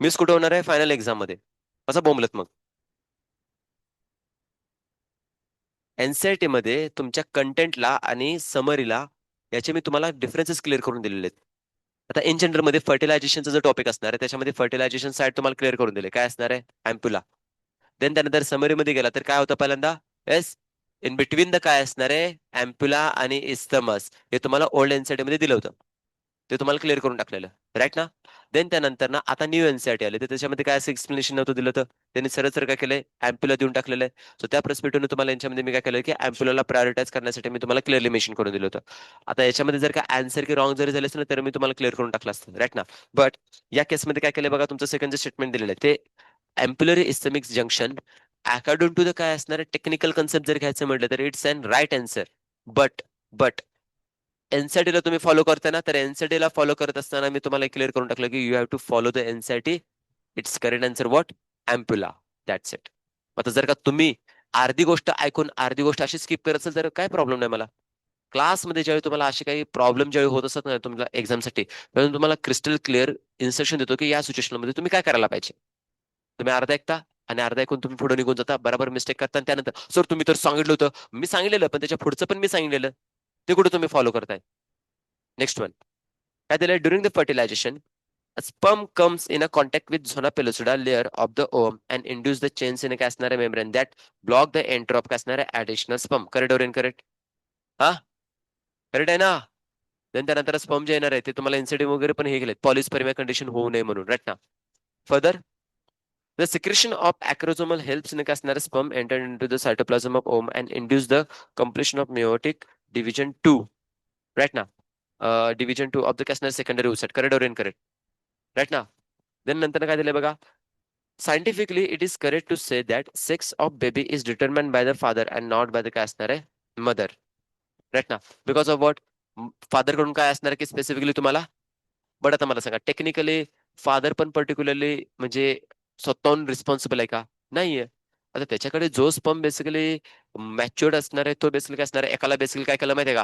मिस कुठे होणार आहे, फायनल एक्झाम मध्ये. कसं बोंबलत मग. एनसीईआरटी मध्ये तुमच्या कंटेंटला आणि समरीला याचे मी तुम्हाला डिफरन्सेस क्लिअर करून दिलेले आहेत. आता इन जनरल मध्ये फर्टिलायझेशनचा जो टॉपिक असणार आहे त्याच्यामध्ये फर्टिलायझेशन साईड तुम्हाला क्लिअर करून दिले, काय असणार आहे, अँप्युला. देन त्यानंतर समरी मध्ये गेला तर काय होतं पहिल्यांदा, येस, इन बिटवीन द काय असणार आहे, अँप्युला आणि इस्थमस, हे तुम्हाला ओल्ड एनसीईआरटी मध्ये दिलं होतं. ते तुम्हाला क्लिअर करून टाकलेलं, राईट ना. देन त्यानंतर ना आता न्यू एनसीईआरटी आले, तर त्याच्यामध्ये काय असं एक्सप्लेनेशन नव्हतं दिलं, तर त्यांनी सरळ सरळ काय केलंय, अँप्युला देऊन टाकलेलं आहे. सो त्या पर्स्पेक्टिव्हने तुम्हाला यांच्यामध्ये मी काय केलं की अँप्युलाला प्रायोरिटाईज करण्यासाठी मी तुम्हाला क्लिअरली मेन्शन करून दिलं होतं. आता याच्यामध्ये जर का आन्सर की रॉंग जरी झाले असेल ना, तर मी तुम्हाला क्लिअर करून टाकलं असतं, राईट ना. बट या केसमध्ये काय केलंय बघा, तुमचं सेकंड जे स्टेटमेंट दिलेलं आहे ते ampullary isthmic junction according to the काय असणार टेक्निकल कन्सेप्ट जर घ्यायचं म्हटलं तर it's an right answer. But NCERT तुम्ही फॉलो करता ना, तर एनसीईआरटी फॉलो करत असताना मी तुम्हाला क्लिअर करून टाकलं की you have to follow the NCERT. It's correct answer what, ampulla. That's it. आता जर का तुम्ही अर्धी गोष्ट ऐकून अर्धी गोष्ट अशी स्किप करत असेल तर काय प्रॉब्लेम नाही मला. क्लासमध्ये ज्यावेळी तुम्हाला असे काही प्रॉब्लेम ज्यावेळी होत असतात ना तुम्हाला एक्झामसाठी, त्यावेळी तुम्हाला क्रिस्टल क्लिअर इन्स्ट्रक्शन देतो की या सिच्युएशन मध्ये तुम्ही काय करायला पाहिजे. तुम्ही अर्धा ऐकता आणि अर्धा ऐकून तुम्ही पुढे निघून जाता, बरोबर मिस्टेक करता, आणि त्यानंतर सर तुम्ही तर सांगितलं होतं, मी सांगितलेलं पण त्याच्या पुढचं पण मी सांगितलेलं, ते कुठे तुम्ही फॉलो करताय. नेक्स्ट वन काय दिलंय, during the fertilization sperm comes in a contact with zona pellucida layer of the ovum and induce the chains in a काय असणारे membrane that block the entry of काय असणारे additional sperm. करेक्ट और incorrect. हा, correct आहे ना. Then त्यानंतर sperm जे येणार आहे ते तुम्हाला इन्सिडियम वगैरे पण हे गेलेत, पॉलिस्पर्मिया कंडिशन होऊ नये म्हणून, राईट ना. Further the secretion of acrosomal helps in काय असणारे sperm enter into the cytoplasm of ovum and induce the completion of meiotic division 2, right ना. डिव्हिजन 2 ऑफ द काय असणारे सेकंडरी ओसाइट. करेक्ट और इनकरेक्ट, राईट ना. Then नंतर काय दिलंय बघा, scientifically it is correct to say that sex of baby is determined by the father and not by the काय असणार आहे, मदर, राईट ना. बिकॉज ऑफ व्हॉट, फादर कडून काय असणार की स्पेसिफिकली तुम्हाला. बट आता मला सांगा, टेक्निकली फादर पण पर्टिक्युलरली म्हणजे स्वतःहून रिस्पॉन्सिबल आहे का, नाहीये. आता त्याच्याकडे जो स्पर्म बेसिकली मॅच्युअर्ड असणार आहे तो बेसिकली काय असणार आहे, एकाला बेसिकली काय केलं माहितीये का,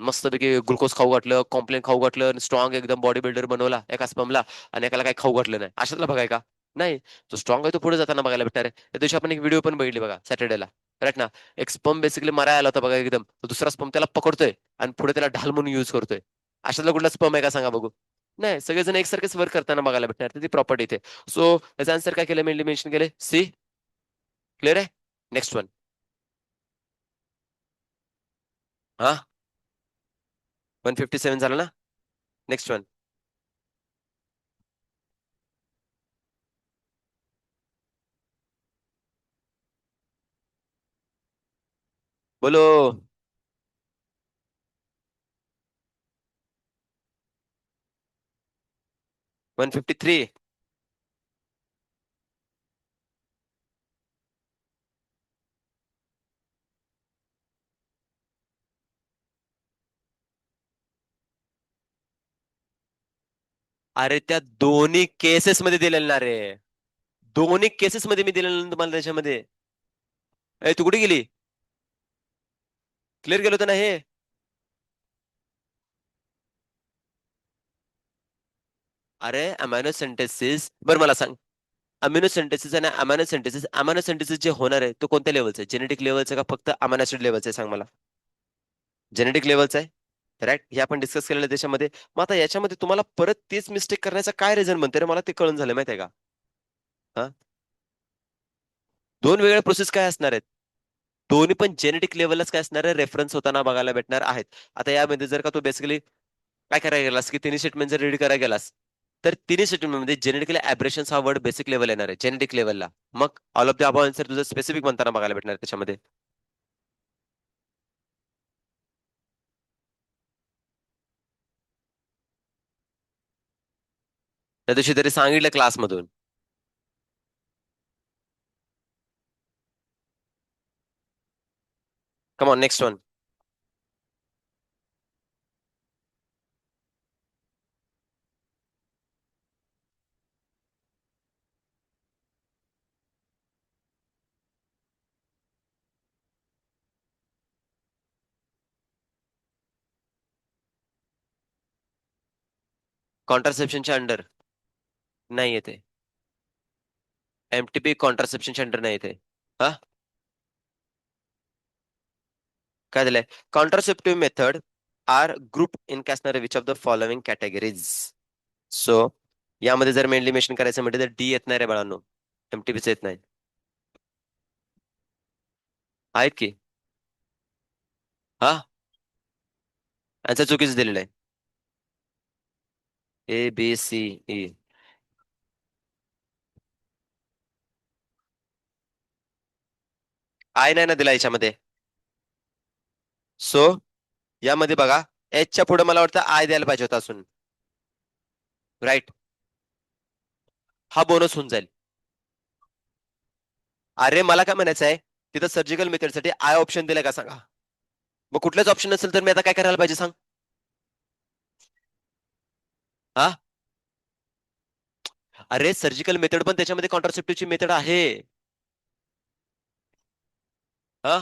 मस्तपैकी ग्लुकोज खाऊ घातलं, कॉम्प्लेन खाऊ घातलं, स्ट्रॉंग एकदम बॉडी बिल्डर बनवला एका स्पर्मला, आणि एकाला काय खाऊ घातलं नाही, अशातला बघाय का. नाही. तो स्ट्रॉंग आहे तो पुढे जाताना बघायला भेटणार आहे. त्या दिवशी आपण एक व्हिडिओ पण बघितली बघा सॅटर्डेला, राईट ना. एक स्पर्म बेसिकली मारायला आला होता बघा एकदम, तो दुसरा स्पर्म त्याला पकडतोय आणि पुढे त्याला ढाल म्हणून युज करतोय. अशातला कुठला स्पर्म आहे का सांगा बघू. नाही, सगळेजण एकसारखेच वर्क करताना बघायला भेटणार, तर ती प्रॉपर्टी इथे. सो याचा आन्सर काय केलं, मेनली मेन्शन केले सी. क्लिअर आहे. Next one. हा, 157 झालं ना. Next one. बोलो. 153. अरे त्या दोन्ही केसेस मध्ये दिलेलं ना रे, दोन्ही केसेस मध्ये मी दिलेलं ना तुम्हाला त्याच्यामध्ये. ए तू कुठे गेली, क्लिअर केलं होतं ना हे. अरे अमायनो सिंथेसिस, बरं मला सांग, अमिनो सिंथेसिस आणि अमायनो सिंथेसिस जे होणार आहे तो कोणत्या लेवलचा आहे, जेनेटिक लेवलचा का फक्त अमायनो ऍसिड लेवलचा आहे, सांग मला. जेनेटिक लेवलचा आहे, राईट, हे आपण डिस्कस केलेलं आहे त्याच्यामध्ये. मग आता याच्यामध्ये तुम्हाला परत तेच मिस्टेक करण्याचा काय रिझन म्हणते रे, मला ते कळून झालं माहिती आहे का. हा, दोन वेगळ्या प्रोसेस काय असणार आहेत, दोन्ही पण जेनेटिक लेवलच काय असणार आहे, रेफरन्स होताना बघायला भेटणार आहेत. आता यामध्ये जर का तू बेसिकली काय करायला गेलास की तिन्ही स्टेटमेंट जर रेडी करायला गेलास, तर तिन्ही स्टेटमेंट मध्ये जेनेटिकली ऍब्रेशन्स हा वर्ड बेसिक लेवल येणार आहे, जेनेटिक लेवलला. मग all of the above answer तुझं स्पेसिफिक म्हणताना बघायला भेटणार आहे त्याच्यामध्ये. त्या दिवशी तरी सांगितलं क्लासमधून. Come on next one. कॉन्ट्रासेप्शनच्या अंडर नाही येते. एमटीपी कॉन्ट्रासेप्शनच्या अंडर नाही येते. हा, काय दिलंय? Contraceptive method are group in काय असणार, which of the following categories. So यामध्ये जर मेनली मेन्शन करायचं म्हटलं तर डी येत नाही रे बाळांनो, एमटीपीच येत नाही. आहेत की. हा, आन्सर चुकीच दिलेलं आहे. ABCE. आय नाही ना दिला याच्यामध्ये. सो यामध्ये बघा, एचच्या पुढे मला वाटतं आय द्यायला पाहिजे होता असून. राईट. हा बोनस होऊन जाईल. अरे मला काय म्हणायचं आहे, तिथं सर्जिकल मेथडसाठी आय ऑप्शन दिलाय का सांगा. मग कुठलंच ऑप्शन नसेल तर मी आता काय करायला पाहिजे सांग. हा, अरे सर्जिकल मेथड पण त्याच्यामध्ये कॉन्ट्रासेप्टिव्हची मेथड आहे. हा,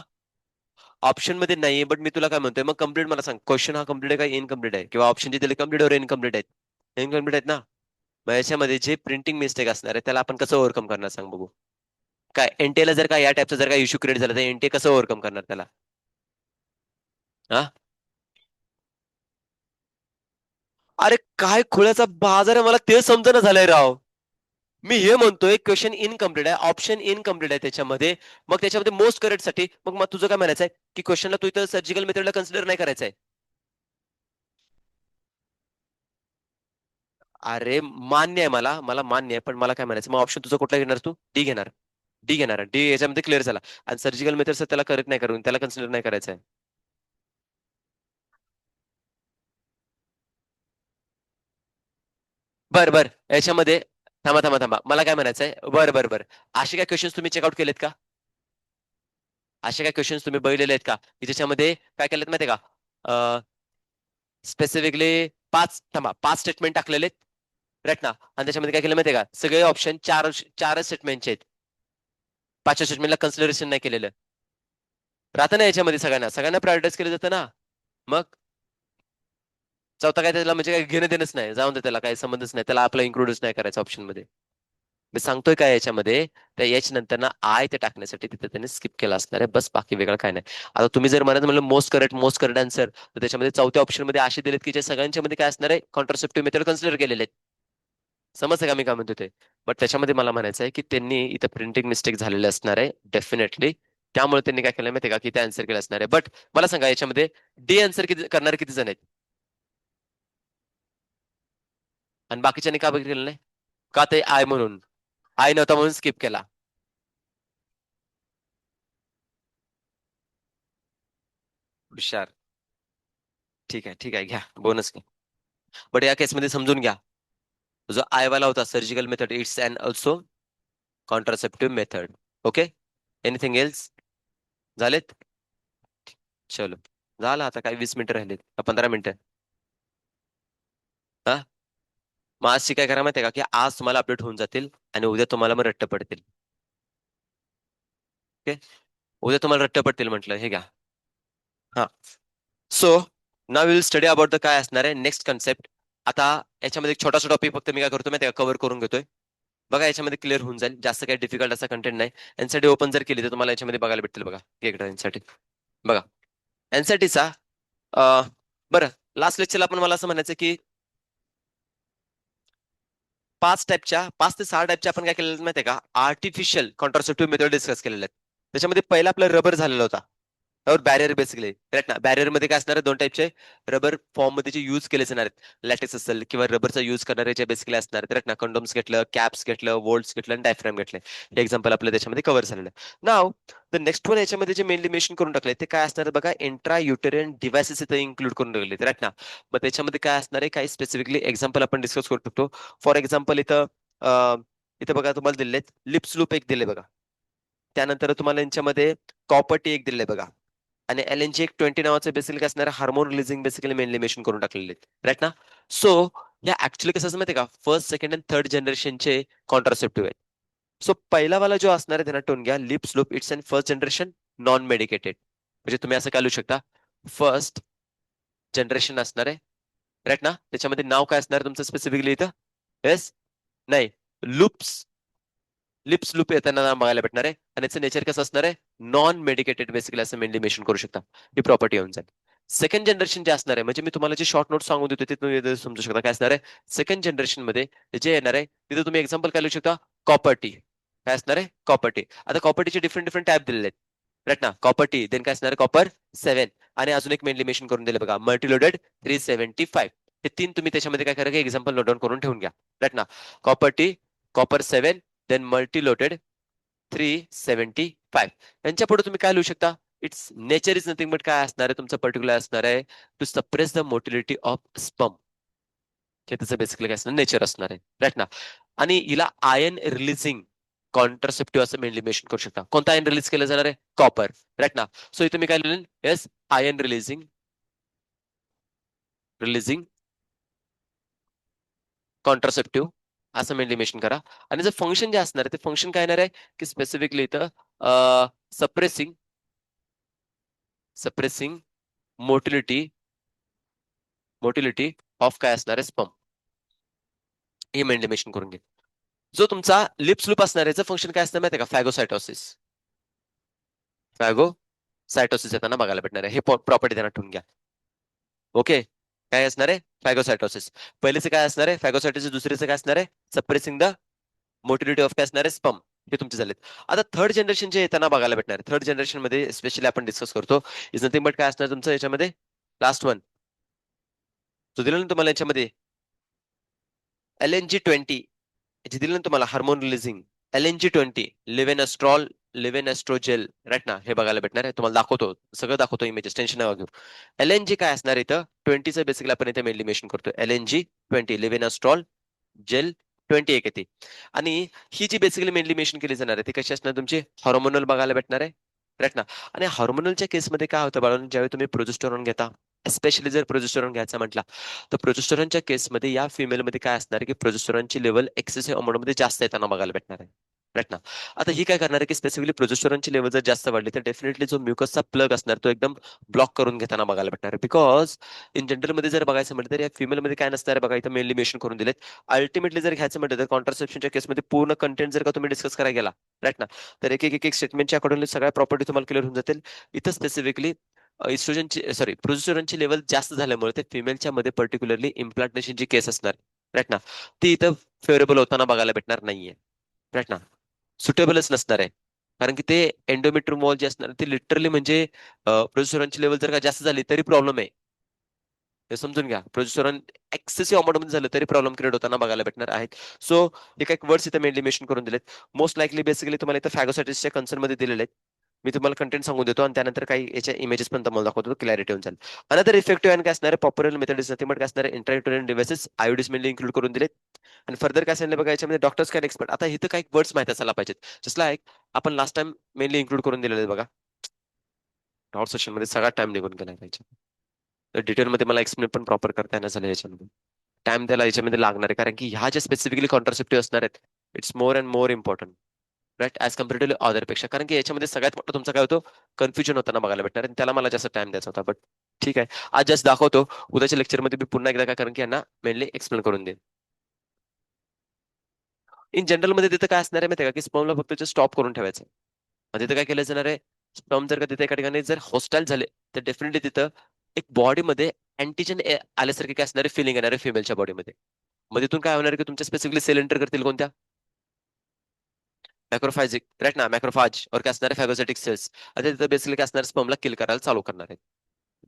ऑप्शन मध्ये नाहीये, बट मी तुला काय म्हणतोय, मग कम्प्लीट मला सांग, क्वेश्चन हा कम्प्लीट आहे का इनकम्प्लीट आहे, किंवा ऑप्शन जे दिले कम्प्लीट और इनकम्प्लीट आहेत? इनकम्प्लीट आहेत ना. मग याच्यामध्ये जे प्रिंटिंग मिस्टेक असणार आहे त्याला आपण कसं ओव्हरकम करणार सांग बघू. काय एनटीला जर का या टाईपचा जर का इश्यू क्रिएट झाला तर एनटी कसं ओव्हरकम करणार त्याला? हा, अरे काय खुळ्याचा बाजार आहे, मला ते समजणं झालंय राव. मी हे म्हणतोय क्वेश्चन इनकम्प्लीट आहे, ऑप्शन इनकम्प्लीट आहे त्याच्यामध्ये. मग त्याच्यामध्ये मोस्ट करेक्ट साठी मग तुझं काय म्हणायचं आहे की क्वेश्चनला तू इथं सर्जिकल मेथडला कन्सिडर नाही करायचं आहे? अरे मान्य आहे, मला मला मान्य आहे, पण मला काय म्हणायचं, मग ऑप्शन तुझं कुठला घेणार, तू डी घेणार? डी घेणार, डी याच्यामध्ये क्लिअर झाला. आणि सर्जिकल मेथड त्याला करत नाही, करून त्याला कन्सिडर नाही करायचं आहे. बर बर, याच्यामध्ये थांबा थांबा थांबा, मला काय म्हणायचंय, बर बर बर, असे काय क्वेश्चन तुम्ही चेकआउट केलेत का? असे काय क्वेश्चन तुम्ही बघितलेले आहेत का की ज्याच्यामध्ये काय केलेत माहितीये का, स्पेसिफिकली थांबा, 5 स्टेटमेंट टाकलेले राईट ना, आणि त्याच्यामध्ये काय केलं माहितीये का, सगळे ऑप्शन चारच स्टेटमेंटचे आहेत, 5व्या स्टेटमेंटला कन्सिडरेशन नाही केलेलं. राहतं ना याच्यामध्ये, सगळ्यांना सगळ्यांना प्रायोरिटाईज केलं जातं ना. मग चौथा काय, त्याला म्हणजे काही घेणं देणंच नाही, जाऊन दे, त्याला काही संबंधच नाही, त्याला आपला इन्क्लूडच नाही करायचा ऑप्शन मध्ये. मी सांगतोय काय याच्यामध्ये, त्या एच नंतर ना आय ते टाकण्यासाठी तिथे त्यांनी स्किप केला असणार आहे, बस, बाकी वेगळं काय नाही. आता तुम्ही जर म्हणत म्हणलं मोस्ट करेक्ट आन्सर, तर त्याच्यामध्ये चौथ्या ऑप्शन मध्ये असे दिलेत की जे सगळ्यांच्या मध्ये काय असणार आहे, कॉन्ट्रासेप्टिव्ह मेथड कन्सिडर केलेले आहेत. समजतं का मी काय म्हणतो ते? बट त्याच्यामध्ये मला म्हणायचं आहे की त्यांनी इथं प्रिंटिंग मिस्टेक झालेले असणार आहे डेफिनेटली. त्यामुळे त्यांनी काय केलं माहिती का, की ते आन्सर केलं असणार आहे. बट मला सांगा, याच्यामध्ये डी आन्सर किती करणारे किती जण आहेत, आणि बाकीच्यांनी का बघितलं नाही? का ते आय म्हणून, आय नव्हता म्हणून स्किप केला. हुशार. ठीक आहे ठीक आहे, घ्या बोनस घ्या. बट या केसमध्ये समजून घ्या, जो आय वाला होता surgical method, it's and also contraceptive method. Okay, anything else? झालेत? चलो, झालं आता, काय 20 मिनिटं राहिलेत, 15 मिनिटं. हा, मग आजची काय करा माहिती का, की आज तुम्हाला अपडेट होऊन जातील आणि उद्या तुम्हाला मग रट्ट पडतील. ओके, उद्या तुम्हाला रट्ट पडतील म्हटलं, हे घ्या. हा, so now will study about the काय असणार आहे नेक्स्ट कन्सेप्ट. आता याच्यामध्ये एक छोटासा टॉपिक फक्त मी काय करतो माहिती का, कव्हर करून घेतोय. बघा याच्यामध्ये क्लिअर होऊन जाईल, जास्त काही डिफिकल्ट असा कंटेंट नाही. एनसाठी ओपन जर केली तर तुम्हाला याच्यामध्ये बघायला भेटतील, बघा एकदा एनसाठी. बघा एनसाठीचा, बरं, लास्ट लेक्चरला आपण मला असं म्हणायचं की 5 ते 6 टाईपच्या आपण काय केलेलं माहितीये का, आर्टिफिशियल कॉन्ट्रासेप्टिव्ह मेथड डिस्कस केलेले आहेत. त्याच्यामध्ये पहिला आपला रबर झालेला होता. और बॅरियर बेसिकली राईट ना. बॅरियर मध्ये काय असणार आहे, दोन टाईपचे रबर फॉर्म मध्ये जे यूज केले जाणार आहेत, लॅटेक्स असेल किंवा रबरचा यूज करणारे जे बेसिकली असणार आहेत राईट ना. कंडोम्स घेतलं, कॅप्स घेतलं, वोल्ट्स घेतलं आणि डायफ्राम घेतले. हे एक्झाम्पल आपल्या त्याच्यामध्ये कव्हर झालेलं आहे. नाव द नेक्स्ट वन याच्यामध्ये जे मेनली मेन्शन करून टाकले ते काय असणार आहे बघा, इंट्रा युटेरियन डिव्हाइसेस इथे इन्क्लूड करून टाकले राईट ना. मग त्याच्यामध्ये काय असणार आहे, काही स्पेसिफिकली एक्झाम्पल आपण डिस्कस करू शकतो. फॉर एक्झाम्पल इथं इथं बघा तुम्हाला दिलेत लिप्स लूप एक दिले बघा. त्यानंतर तुम्हाला यांच्यामध्ये कॉपर्टी एक दिले बघा. आणि LNG एक 20 नावाचं बेसिकली काय असणार, hormone releasing basically mainly mention करून टाकलेले राईट ना. सो या ऍक्च्युली कसं असं माहिती का, फर्स्ट सेकंड अँड थर्ड जनरेशनचे कॉन्ट्रासेप्टिव्ह आहेत. सो पहिला वाला जो असणार आहे त्यांना टोन घ्या, Lippes loop it's and first generation non medicated. म्हणजे तुम्ही असं काय लिहू शकता, फर्स्ट जनरेशन असणार आहे राईट ना. त्याच्यामध्ये नाव काय असणार तुमचं स्पेसिफिकली इथं, येस नाही, लूप्स लिप्स लूप येताना बघायला भेटणार आहे. आणि याचं नेचर कसं असणार आहे, नॉन मेडिकेटेड बेसिकली असं मेनली मेन्शन करू शकता. ही प्रॉपर्टी येऊन जाईल. सेकंड जनरेशन जे असणार आहे, म्हणजे मी तुम्हाला जे शॉर्ट नोट सांगून देतो ते तुम्ही समजू शकता काय असणार आहे. सेकंड जनरेशन मध्ये जे येणार आहे तिथे तुम्ही एक्झाम्पल काय लिहू शकता, कॉपर्टी. काय असणार आहे, कॉपर्टी. आता कॉपर्टीचे डिफरंट डिफरंट टाईप दिलेले आहेत राईट ना. कॉपर्टी देन काय असणार आहे, कॉपर 7. आणि अजून एक मेनली मेन्शन करून दिले बघा, मल्टीलोडेड 375. हे तीन तुम्ही त्याच्यामध्ये काय करा, एक्झाम्पल नोट डाऊन करून ठेवून घ्या राईट ना. Copper T, copper 7, then multiloaded 375. यांच्या पुढे तुम्ही काय लिहू शकता, it's nature is nothing but काय असणार आहे तुमचं पर्टिक्युलर असणार आहे, to suppress the motility of sperm. हे त्याचं बेसिकली काय असणार, नेचर असणार आहे राईट ना. आणि हिला आयन रिलीजिंग कॉन्ट्रासेप्टिव्ह असं मेनली मेन्शन करू शकता. कोणता आयन रिलीज केलं जाणार आहे, कॉपर राईट ना. सो इथे मी काय लिहिलं, yes ion releasing releasing contraceptive असं मेनली मेन्शन करा. आणि जर फंक्शन जे असणार आहे ते फंक्शन काय येणार आहे की स्पेसिफिकली इथं suppressing suppressing motility motility of काय असणार आहे, स्पर्म. हे मेनली मेन्शन करून घे. जो तुमचा लिप्स लूप असणार आहे फंक्शन काय असणार माहिती आहे का, फॅगोसायटोसिस. फॅगोसायटोसिस येताना बघायला भेटणार आहे. हे प्रॉपर्टी त्यांना ठेवून घ्या. ओके, काय असणार आहे, फॅगोसायटोसिस. पहिलेचे काय असणार आहे फॅगोसायटोसिस, दुसरीचं काय असणार आहे, सप्रेसिंग द मोटिलिटी ऑफ काय असणार आहे, स्पर्म. हे तुमचे झालेत. आता थर्ड जनरेशन जे येताना बघायला भेटणार आहे, थर्ड जनरेशन मध्ये स्पेशली आपण डिस्कस करतो, इज नथिंग बट काय असणार तुमचं याच्यामध्ये, लास्ट वन जो दिलं ना तुम्हाला याच्यामध्ये, LNG-20 जे दिलं ना तुम्हाला, हार्मोन रिलीजिंग LNG-20 लिव्हेनॉस्ट्रॉल लिव्हेनॉस्ट्रोजेल राईट ना. हे बघायला भेटणार आहे, तुम्हाला दाखवतो, सगळं दाखवतो इमेजेस, टेन्शन नका घेऊ. LNG काय असणार इथं, 20चं बेसिकली आपण इथे मेनली मेन्शन करतो, LNG-20 लिव्हेनॉस्ट्रॉल जेल 20 एक येते. आणि ही जी बेसिकली मेनली मेन्शन केली जाणार आहे ती कशी असणार तुमची, हॉर्मोनल बघायला भेटणार आहे राईट ना. आणि हॉर्मोनलच्या केसमध्ये काय होतं बाळांनो, ज्यावेळी तुम्ही प्रोजेस्टेरॉन घेता, एस्पेशली जर प्रोजेस्टेरॉन घ्यायचा म्हटला, तर प्रोजेस्टेरॉनच्या केसमध्ये या फिमेलमध्ये काय असणार आहे की प्रोजेस्टेरॉनची लेवल एक्सेसिव्ह अमाऊंटमध्ये जास्त येताना बघायला भेटणार आहे राईट ना. आता ही काय करणार आहे की स्पेसिफिकली प्रोजेस्टेरॉनची लेवल जर जास्त वाढली तर डेफिनेटली जो म्युकसचा प्लग असणार तो एकदम ब्लॉक करून घेताना बघायला भेटणार आहे. बिकॉज इन जनरल मध्ये जर बघायचं म्हटलं तर या फिमेलमध्ये काय नसणार बघा, इथं मेनली मेन्शन करून दिलेत. अल्टिमेटली जर घ्यायचं म्हटलं तर कॉन्ट्रासेप्शनच्या केसमध्ये पूर्ण कंटेंट जर का तुम्ही डिस्कस करायला गेला राईट ना, तर एक स्टेटमेंटच्या अकॉर्डिंगली सगळ्या प्रॉपर्टी तुम्हाला क्लिअर होऊन जातील. इथं स्पेसिफिकली इस्ट्रोजनची सॉरी प्रोजेस्टेरॉनची लेवल जास्त झाल्यामुळे ते फिमेलच्या मध्ये पर्टिक्युलरली इम्प्लांटेशनची केस असणार राईट ना, ती इथं फेवरेबल होताना बघायला भेटणार नाहीये राईट ना. सुटेबलच नसणार आहे. कारण की ते एंडोमेट्रियम वॉल जे असणार ते लिटरली म्हणजे प्रोजेस्टेरॉनची लेवल जर का जास्त झाली तरी प्रॉब्लेम आहे. हे समजून घ्या, प्रोजेस्टेरॉन एक्सेसिव्ह अमाऊंट मध्ये झालं तरी प्रॉब्लेम क्रिएट होताना बघायला भेटणार आहेत. सो हे काही वर्ड्स इथे मेनली मेन्शन करून दिलेत. मोस्ट लाईकली बेसिकली तुम्हाला इथं फॅगोसायटिसच्या कन्सर्न मध्ये दिलेले आहेत. मी तुम्हाला कंटेंट सांगून देतो आणि त्यानंतर काही याच्या इमेजेस पण तुम्हाला दाखवतो, क्लॅरिटी होऊन जाईल. अनदर इफेक्टिव्ह आणि काय असणार आहे, popular method is nothing but काय असणार आहे, इंट्रायुटेरियन डिव्हाइसेस आयोडीस मेनली इन्क्लूड करून दिलेत. आणि फर्दर काय सांगितलं बघा याच्यामध्ये, डॉक्टर्स कॅन एक्सपर्ट. आता इथं काही वर्ड्स माहिती असायला पाहिजेत. जसं लाईक आपण लास्ट टाइम मेनली इन्क्लूड करून दिलेले आहेत बघा, डॉट सेशन मध्ये सगळा टाइम निघून गेला पाहिजे. तर डिटेलमध्ये मला एक्सप्लेन पण प्रॉपर करता येणार झालं याच्यामध्ये. टाइम त्याला याच्यामध्ये लागणार आहे, कारण की ह्या ज्या स्पेसिफिकली कॉन्ट्रासेप्टिव्ह असणार आहेत, it's more and more important right as compare to other पेक्षा. कारण की याच्यामध्ये सगळ्यात मोठा तुमचा काय होतो, कन्फ्युजन होताना बघायला भेटणार आणि त्याला मला जास्त टाइम द्यायचा होता. बट ठीक आहे, आज जस्ट दाखवतो, उद्याच्या लेक्चरमध्ये मी पुन्हा एकदा काय, कारण की यांना मेनली एक्सप्लेन करून देईन. इन जनरल मध्ये तिथं काय असणार आहे माहिती आहे का, की स्पर्मला फक्त स्टॉप करून ठेवायचं. मग तिथं काय केलं जाणार आहे, स्पर्म जर का तिथे एका ठिकाणी जर हॉस्टाईल झाले तर डेफिनेटली तिथं एक बॉडीमध्ये अँटीजन आल्यासारखे काय असणार आहे, फिलिंग येणार आहे फिमेलच्या बॉडीमध्ये. मग तिथून काय होणार की तुमच्या स्पेसिफिकली सेल एंटर करतील कोणत्या, मॅक्रोफायजिक राईट ना, मॅक्रोफाज और काय असणार आहे फॅगोसाइटिक सेल्स. आता तिथं बेसिकली काय असणार स्पर्मला किल करायला चालू करणार आहेत.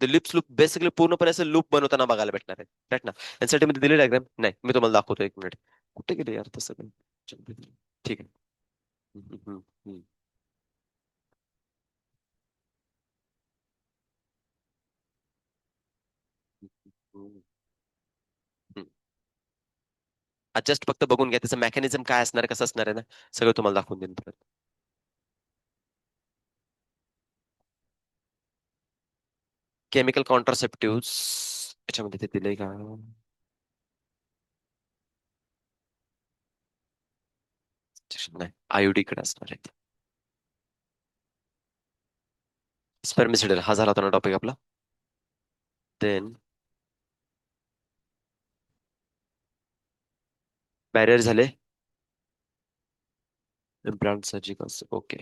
ते लिप्स लूप बेसिकली पूर्णपणे असं लूप बनवताना बघायला भेटणार आहे. राईट ना. यासाठी मी दिली डायग्राम नाही, मी तुम्हाला दाखवतो एक मिनिट. कुठे गेले यार तसं काही. ठीक आहे. हम्म, हम्म, हम्म, हम्म, हम्म. जस्ट फक्त बघून घ्या त्याचं मेकॅनिझम काय असणार आहे, कसं असणार आहे ना, सगळं तुम्हाला दाखवून देईन परत. केमिकल कॉन्ट्रासेप्टिव्ह याच्यामध्ये ते दिलंय का? नाही, आयुडी कडे असणार आहे. स्पर्मिसिडल हा झाला होता ना टॉपिक आपला. देन बॅरियर झाले. Implant surgicals okay.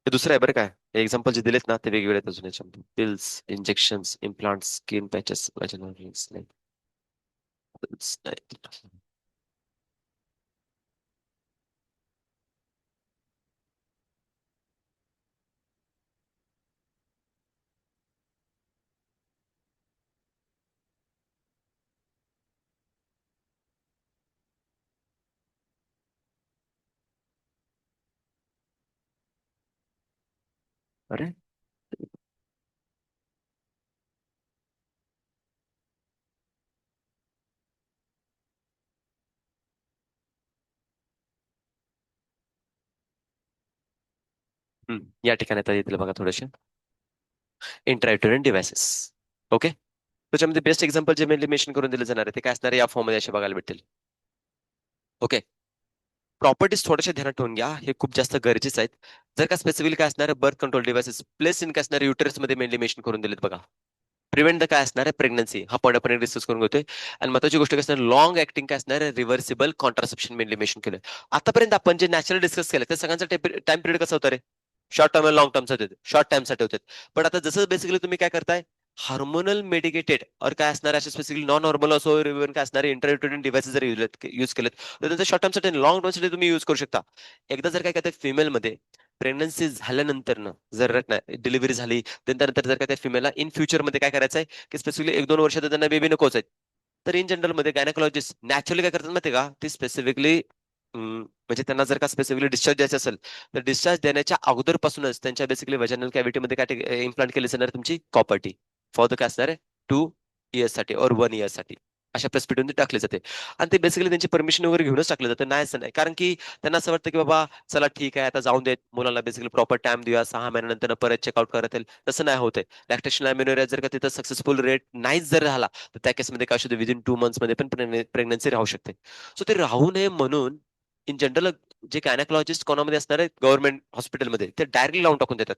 हे दुसरं आहे बरं काय. एक्झाम्पल जे दिलेत ना ते वेगवेगळे आहेत अजून याच्यामध्ये. Pills, injections, implant, skin patches, vaginal rings नाही. pills, नाही. अरे या ठिकाणी आता येतील बघा थोडेसे इंट्रायुटरन डिव्हायसेस. ओके. त्याच्यामध्ये बेस्ट एक्झाम्पल जे मेनली मेन्शन करून दिले जाणार आहे ते काय असणार आहे या फॉर्म मध्ये असे बघायला भेटेल. ओके. प्रॉपर्टीज थोड्याशा ध्यानात ठेवून घ्या, हे खूप जास्त गरजेचं आहेत. जर का स्पेसिफिकली काय असणार आहे birth control devices place in काय असणार युटरस मध्ये मेनली मेन्शन करून दिलेत बघा. प्रिव्हेंट द काय असणार आहे प्रेग्नन्सी हा पॉईंट आपण डिस्कस करून घेतोय. आणि महत्वाची गोष्ट काय असणार लॉंग ऍक्टिंग काय असणार आहे रिव्हर्सिबल कॉन्ट्रासेप्शन मेनली मेन्शन केलं. आतापर्यंत आपण जे नॅचरल डिस्कस केलं त्या सगळ्यांचा टाइम पिरियड कसा होता रे? शॉर्ट टर्म आणि लॉंग टर्मसाठी होते, शॉर्ट टाइमसाठी होते. पण आता जसं बेसिकली तुम्ही काय करताय हार्मोनल मेडिकेटेड और काय असणार असे स्पेसिफिकली नॉन हॉर्मोनल असो इव्हन काय असणारे इंटरयुटेरियन डिव्हाइसेस जर यूज केलेत तर त्यांचा शॉर्ट टर्मसाठी लॉंग टर्मसाठी तुम्ही यूज करू शकता. एकदा जर काय करताय फिमेलमध्ये प्रेग्नन्सी झाल्यानंतर ना जर डिलिव्हरी झाली त्यानंतर जर का त्या फिमेलला इन फ्युचरमध्ये काय करायचं आहे की स्पेसिफिकली एक दोन वर्षात त्यांना बेबी नकोच आहे. तर इन जनरल मध्ये गायनाकोलॉजिस्ट नॅचरली काय करतात माहिती का ते स्पेसिफिकली म्हणजे त्यांना जर का स्पेसिफिकली डिस्चार्ज द्यायचा असेल तर डिस्चार्ज देण्याच्या अगोदरपासूनच त्यांच्या बेसिकली वजनल कॅव्हिटीमध्ये काय इम्प्लांट केली जाणार तुमची कॉपर्टी फॉर द काय असणार आहे 2 इयर्स साठी और 1 इयर साठी अशा प्रेस्पिटून टाकले जाते. आणि ते बेसिकली त्यांची परमिशन वगैरे घेऊनच टाकलं जातं नाही असं नाही कारण की त्यांना असं वाटतं की बाबा चला ठीक आहे आता जाऊन देत मुलाला बेसिकली प्रॉपर टाइम देऊया 6 महिन्यानंतर परत चेकआउट करत येईल. तसं नाही होते. लॅक्टेशन अमिनोरिया जर का तिथं सक्सेसफुल रेट नाहीच जर झाला तर त्या केसमध्ये काय होतं विदिन 2 मंथ्स मध्ये पण प्रेग्नन्सी राहू शकते. सो ते राहू नये म्हणून इन जनरल जे गायनाकोलॉजिस्ट कोणामध्ये असणार आहे गव्हर्नमेंट हॉस्पिटलमध्ये ते डायरेक्टली लावून टाकून देतात.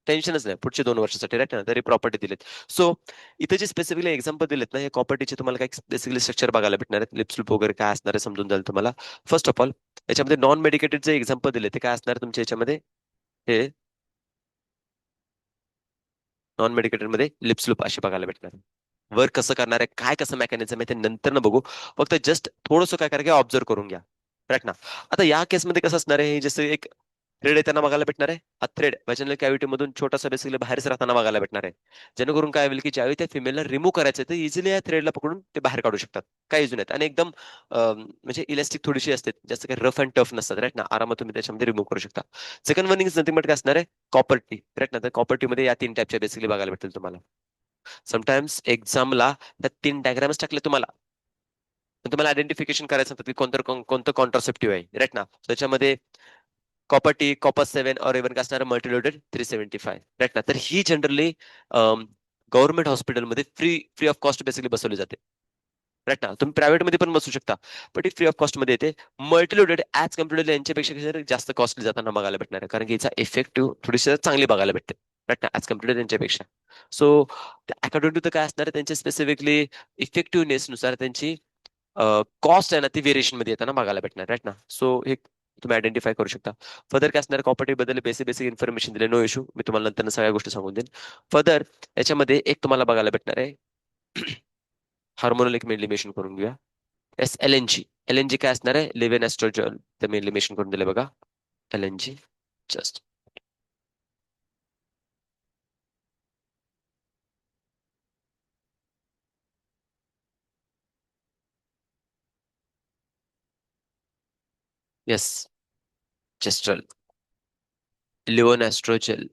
टेन्शनच नाही पुढचे 2 वर्षासाठी राईट ना तरी प्रॉपर्टी दिलेत. सो इथे जे स्पेसिफिकली एक्झाम्पल दिलेत ना हे प्रॉपर्टीचे तुम्हाला काय बेसिकली स्ट्रक्चर बघायला भेटणार आहेत लिप्स वगैरे काय असणार आहे समजून जाईल तुम्हाला. फर्स्ट ऑफ ऑल याच्यामध्ये नॉन मेडिकेटेड जे एक्झाम्पल दिले ते काय असणार आहे तुमच्या याच्यामध्ये हे नॉन मेडिकेटेड मध्ये लिप्स लूप असे बघायला भेटणार आहे. वर्क कसं करणार आहे काय कसं मेकॅनिझम आहे ते नंतर न बघू. फक्त जस्ट थोडंसं काय करा ऑब्झर्व करून घ्या. राईट ना. आता या केसमध्ये कसं असणार आहे जसं एक थ्रेड येताना बघायला भेटणार आहे. हा थ्रेड व्हॅजिनल कॅव्हिटी मधून छोटासा बेसिकली बाहेरच राहताना बघायला भेटणार आहे. जेणेकरून काय होईल की ज्यावेळी त्या फिमेलला रिमूव्ह करायचं तर इझिली या थ्रेडला पकडून ते बाहेर काढू शकतात. काही इजू नाहीत आणि एकदम म्हणजे इलास्टिक थोडीशी असते जास्त काही रफ अँड टफ नसतात राईट ना आरामात तुम्ही त्याच्यामध्ये रिमूव्ह करू शकता. Second one is nothing but काय असणार आहे कॉपर्टी राईट ना तर कॉपर्टीमध्ये या 3 टाईपच्या बेसिकली बघायला भेटेल तुम्हाला. समटाइम्स एक्झामला त्या 3 डायग्राम्स टाकले तुम्हाला पण तुम्हाला आयडेंटिफिकेशन करायचं होतं की कोणतं कॉन्ट्रासेप्टिव्ह आहे राईट ना त्याच्यामध्ये कॉपर टी कॉपर 7 और इव्हन काय असणार मल्टीलोडेड 375 राईट ना तर ही जनरली गव्हर्नमेंट हॉस्पिटलमध्ये free free of cost basically बसवली जाते. राईट ना तुम्ही प्रायव्हेट मध्ये पण बसू शकता पण ती फ्री ऑफ कॉस्ट मध्ये येते. मल्टीलोडेड ऍज कम्पेअर्ड यांच्यापेक्षा कसं जास्त कॉस्टली जाताना बघायला भेटणार आहे कारण की याचा इफेक्टिव्ह थोडीशी चांगली बघायला भेटते राईट ना ऍज कम्पेअर्ड त्यांच्यापेक्षा. सो अकॉर्डिंग टू द काय असणार आहे त्यांचे स्पेसिफिकली इफेक्टिव्हनेस नुसार त्यांची कॉस्ट आहे ना ती व्हेरिएशन मध्ये येताना बघायला भेटणार राईट ना. सो हे तुम्ही आयडेंटिफाय करू शकता. फर्दर काय असणार कॉपर्टी बद्दल बेसिक बेसिक इन्फॉर्मेशन दिले नो इश्यू मी तुम्हाला नंतर सगळ्या गोष्टी सांगून देईन. फर्दर याच्यामध्ये एक तुम्हाला बघायला भेटणार आहे हार्मोनल एक मेनली मेन्शन करून घेऊया. S L N G. L N G काय असणार आहे? Live in estrogen. ते मी एलिमिनेशन करून दिले बघा. L N G. Just. Yes. जेस्ट्रल. लिओन एस्ट्रोजेल.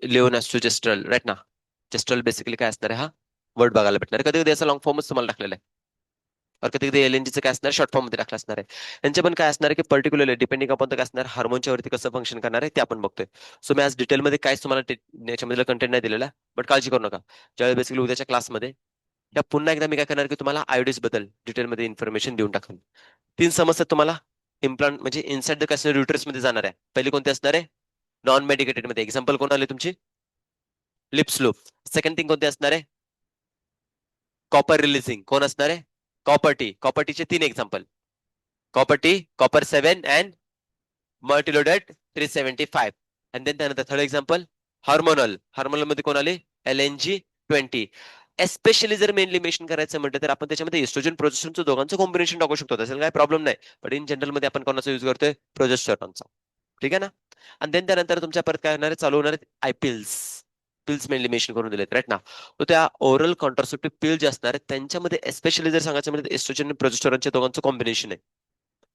लिओन एस्ट्रोजेस्ट्रल, राईट ना. जेस्ट्रल बेसिकली काय असणार आहे? हा वर्ड बघायला भेटणार आहे. कधी कधी असं लॉंग फॉर्मच तुम्हाला टाकलेला आहे, और कधी कधी एलएनजीचं काय असणार, शॉर्ट फॉर्म मध्ये टाकलं असणार आहे. त्यांचे पण काय असणार आहे की पर्टिक्युलरली डिपेंडिंग अपॉन काय असणार, हार्मोनच्या वरती कसं फंक्शन करणार आहे ते आपण बघतोय. सो मी आज डिटेलमध्ये काहीच तुम्हाला याच्यामधलं कंटेंट नाही दिलेला, बट काळजी करू नका. ज्यावेळी बेसिकली उद्याच्या क्लासमध्ये या पुन्हा एकदा मी काय करणार की तुम्हाला आयोडीज बद्दल डिटेलमध्ये इन्फॉर्मेशन देऊन टाकेन. तीन समस्या तुम्हाला इम्प्लांट म्हणजे इनसाइड द कॅस्टर युटरस मध्ये जाणार आहे. पहिली कोणती असणार आहे? नॉन मेडिकेटेड मध्ये. एक्झाम्पल कोण आले तुमची? Lips loop. सेकंड थिंग कोणती असणार आहे? Copper releasing. कोण असणार आहे? Copper T. कॉपर टीचे तीन example: copper T, copper 7 and multiloaded 375. आणि देन त्यानंतर थर्ड एक्झाम्पल हार्मोनल. हार्मोनल मध्ये कोण आले? LNG20. एस्पेशली जर मेनली मेन्शन करायचं म्हटलं तर आपण त्याच्यामध्ये इस्ट्रोजन प्रोजेस्टेरॉनचं दोघांचं कॉम्बिनेशन टाकू शकतो, त्याच्याला काही प्रॉब्लेम नाही. पण इन जनरल मध्ये आपण कोणाचा युज करतोय? प्रोजेस्टेरॉनचा. ठीक आहे ना. आणि देन त्यानंतर तुमच्या परत काय होणार आहे? चालू होणार आहे आयपिल्स. पिल्स मेनली मेन्शन करून दिलेत, राईट ना. तर त्या ओरल कॉन्ट्रासेप्टिव्ह पिल जे असणार आहेत त्यांच्यामध्ये एस्पेशली जर सांगायचं म्हणजे एस्ट्रोजन आणि प्रोजेस्टेरॉनच्या दोघांचं कॉम्बिनेशन आहे.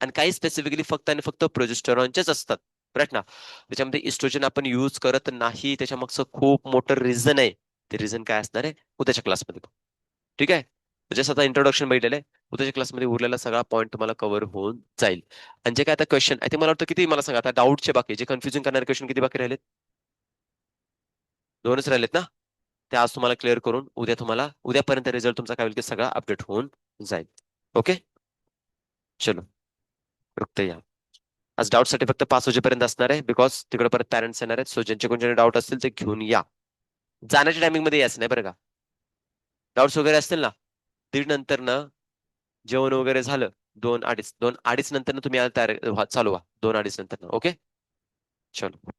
आणि काही स्पेसिफिकली फक्त आणि फक्त प्रोजेस्टेरॉनचेच असतात, राईट ना. त्याच्यामध्ये इस्ट्रोजन आपण युज करत नाही, त्याच्या मागचं खूप मोठं रिझन आहे. ते रिझन काय असणार आहे उद्याच्या क्लासमध्ये. ठीक आहे. जस्ट आता इंट्रोडक्शन बघितलेलं आहे. उद्याच्या क्लासमध्ये उरलेला सगळा पॉईंट तुम्हाला कव्हर होऊन जाईल. आणि जे काय आता क्वेश्चन आहे ते मला वाटतं किती, मला सांगा आता, डाऊटचे बाकी जे कन्फ्युजन करणारे क्वेश्चन किती बाकी राहिलेत? दोनच राहिलेत ना. ते आज तुम्हाला क्लिअर करून उद्या तुम्हाला उद्यापर्यंत रिझल्ट तुमचा काय होईल की सगळा अपडेट होऊन जाईल. ओके. चलो, रुकते या. आज डाऊट साठी फक्त 5 वाजेपर्यंत असणार आहे, बिकॉज तिकडे परत पॅरेंट्स येणार आहेत. सो ज्यांचे कोणते डाऊट असतील ते घेऊन या. जाण्याच्या टायमिंग मध्ये यायचं नाही बरं का. डाऊट्स वगैरे असतील ना, दीड नंतर ना जेवण वगैरे झालं, 2-2:30, 2-2:30 नंतर तुम्ही यायला तयार चालू व्हा. 2-2:30 नंतर. ओके. चलो.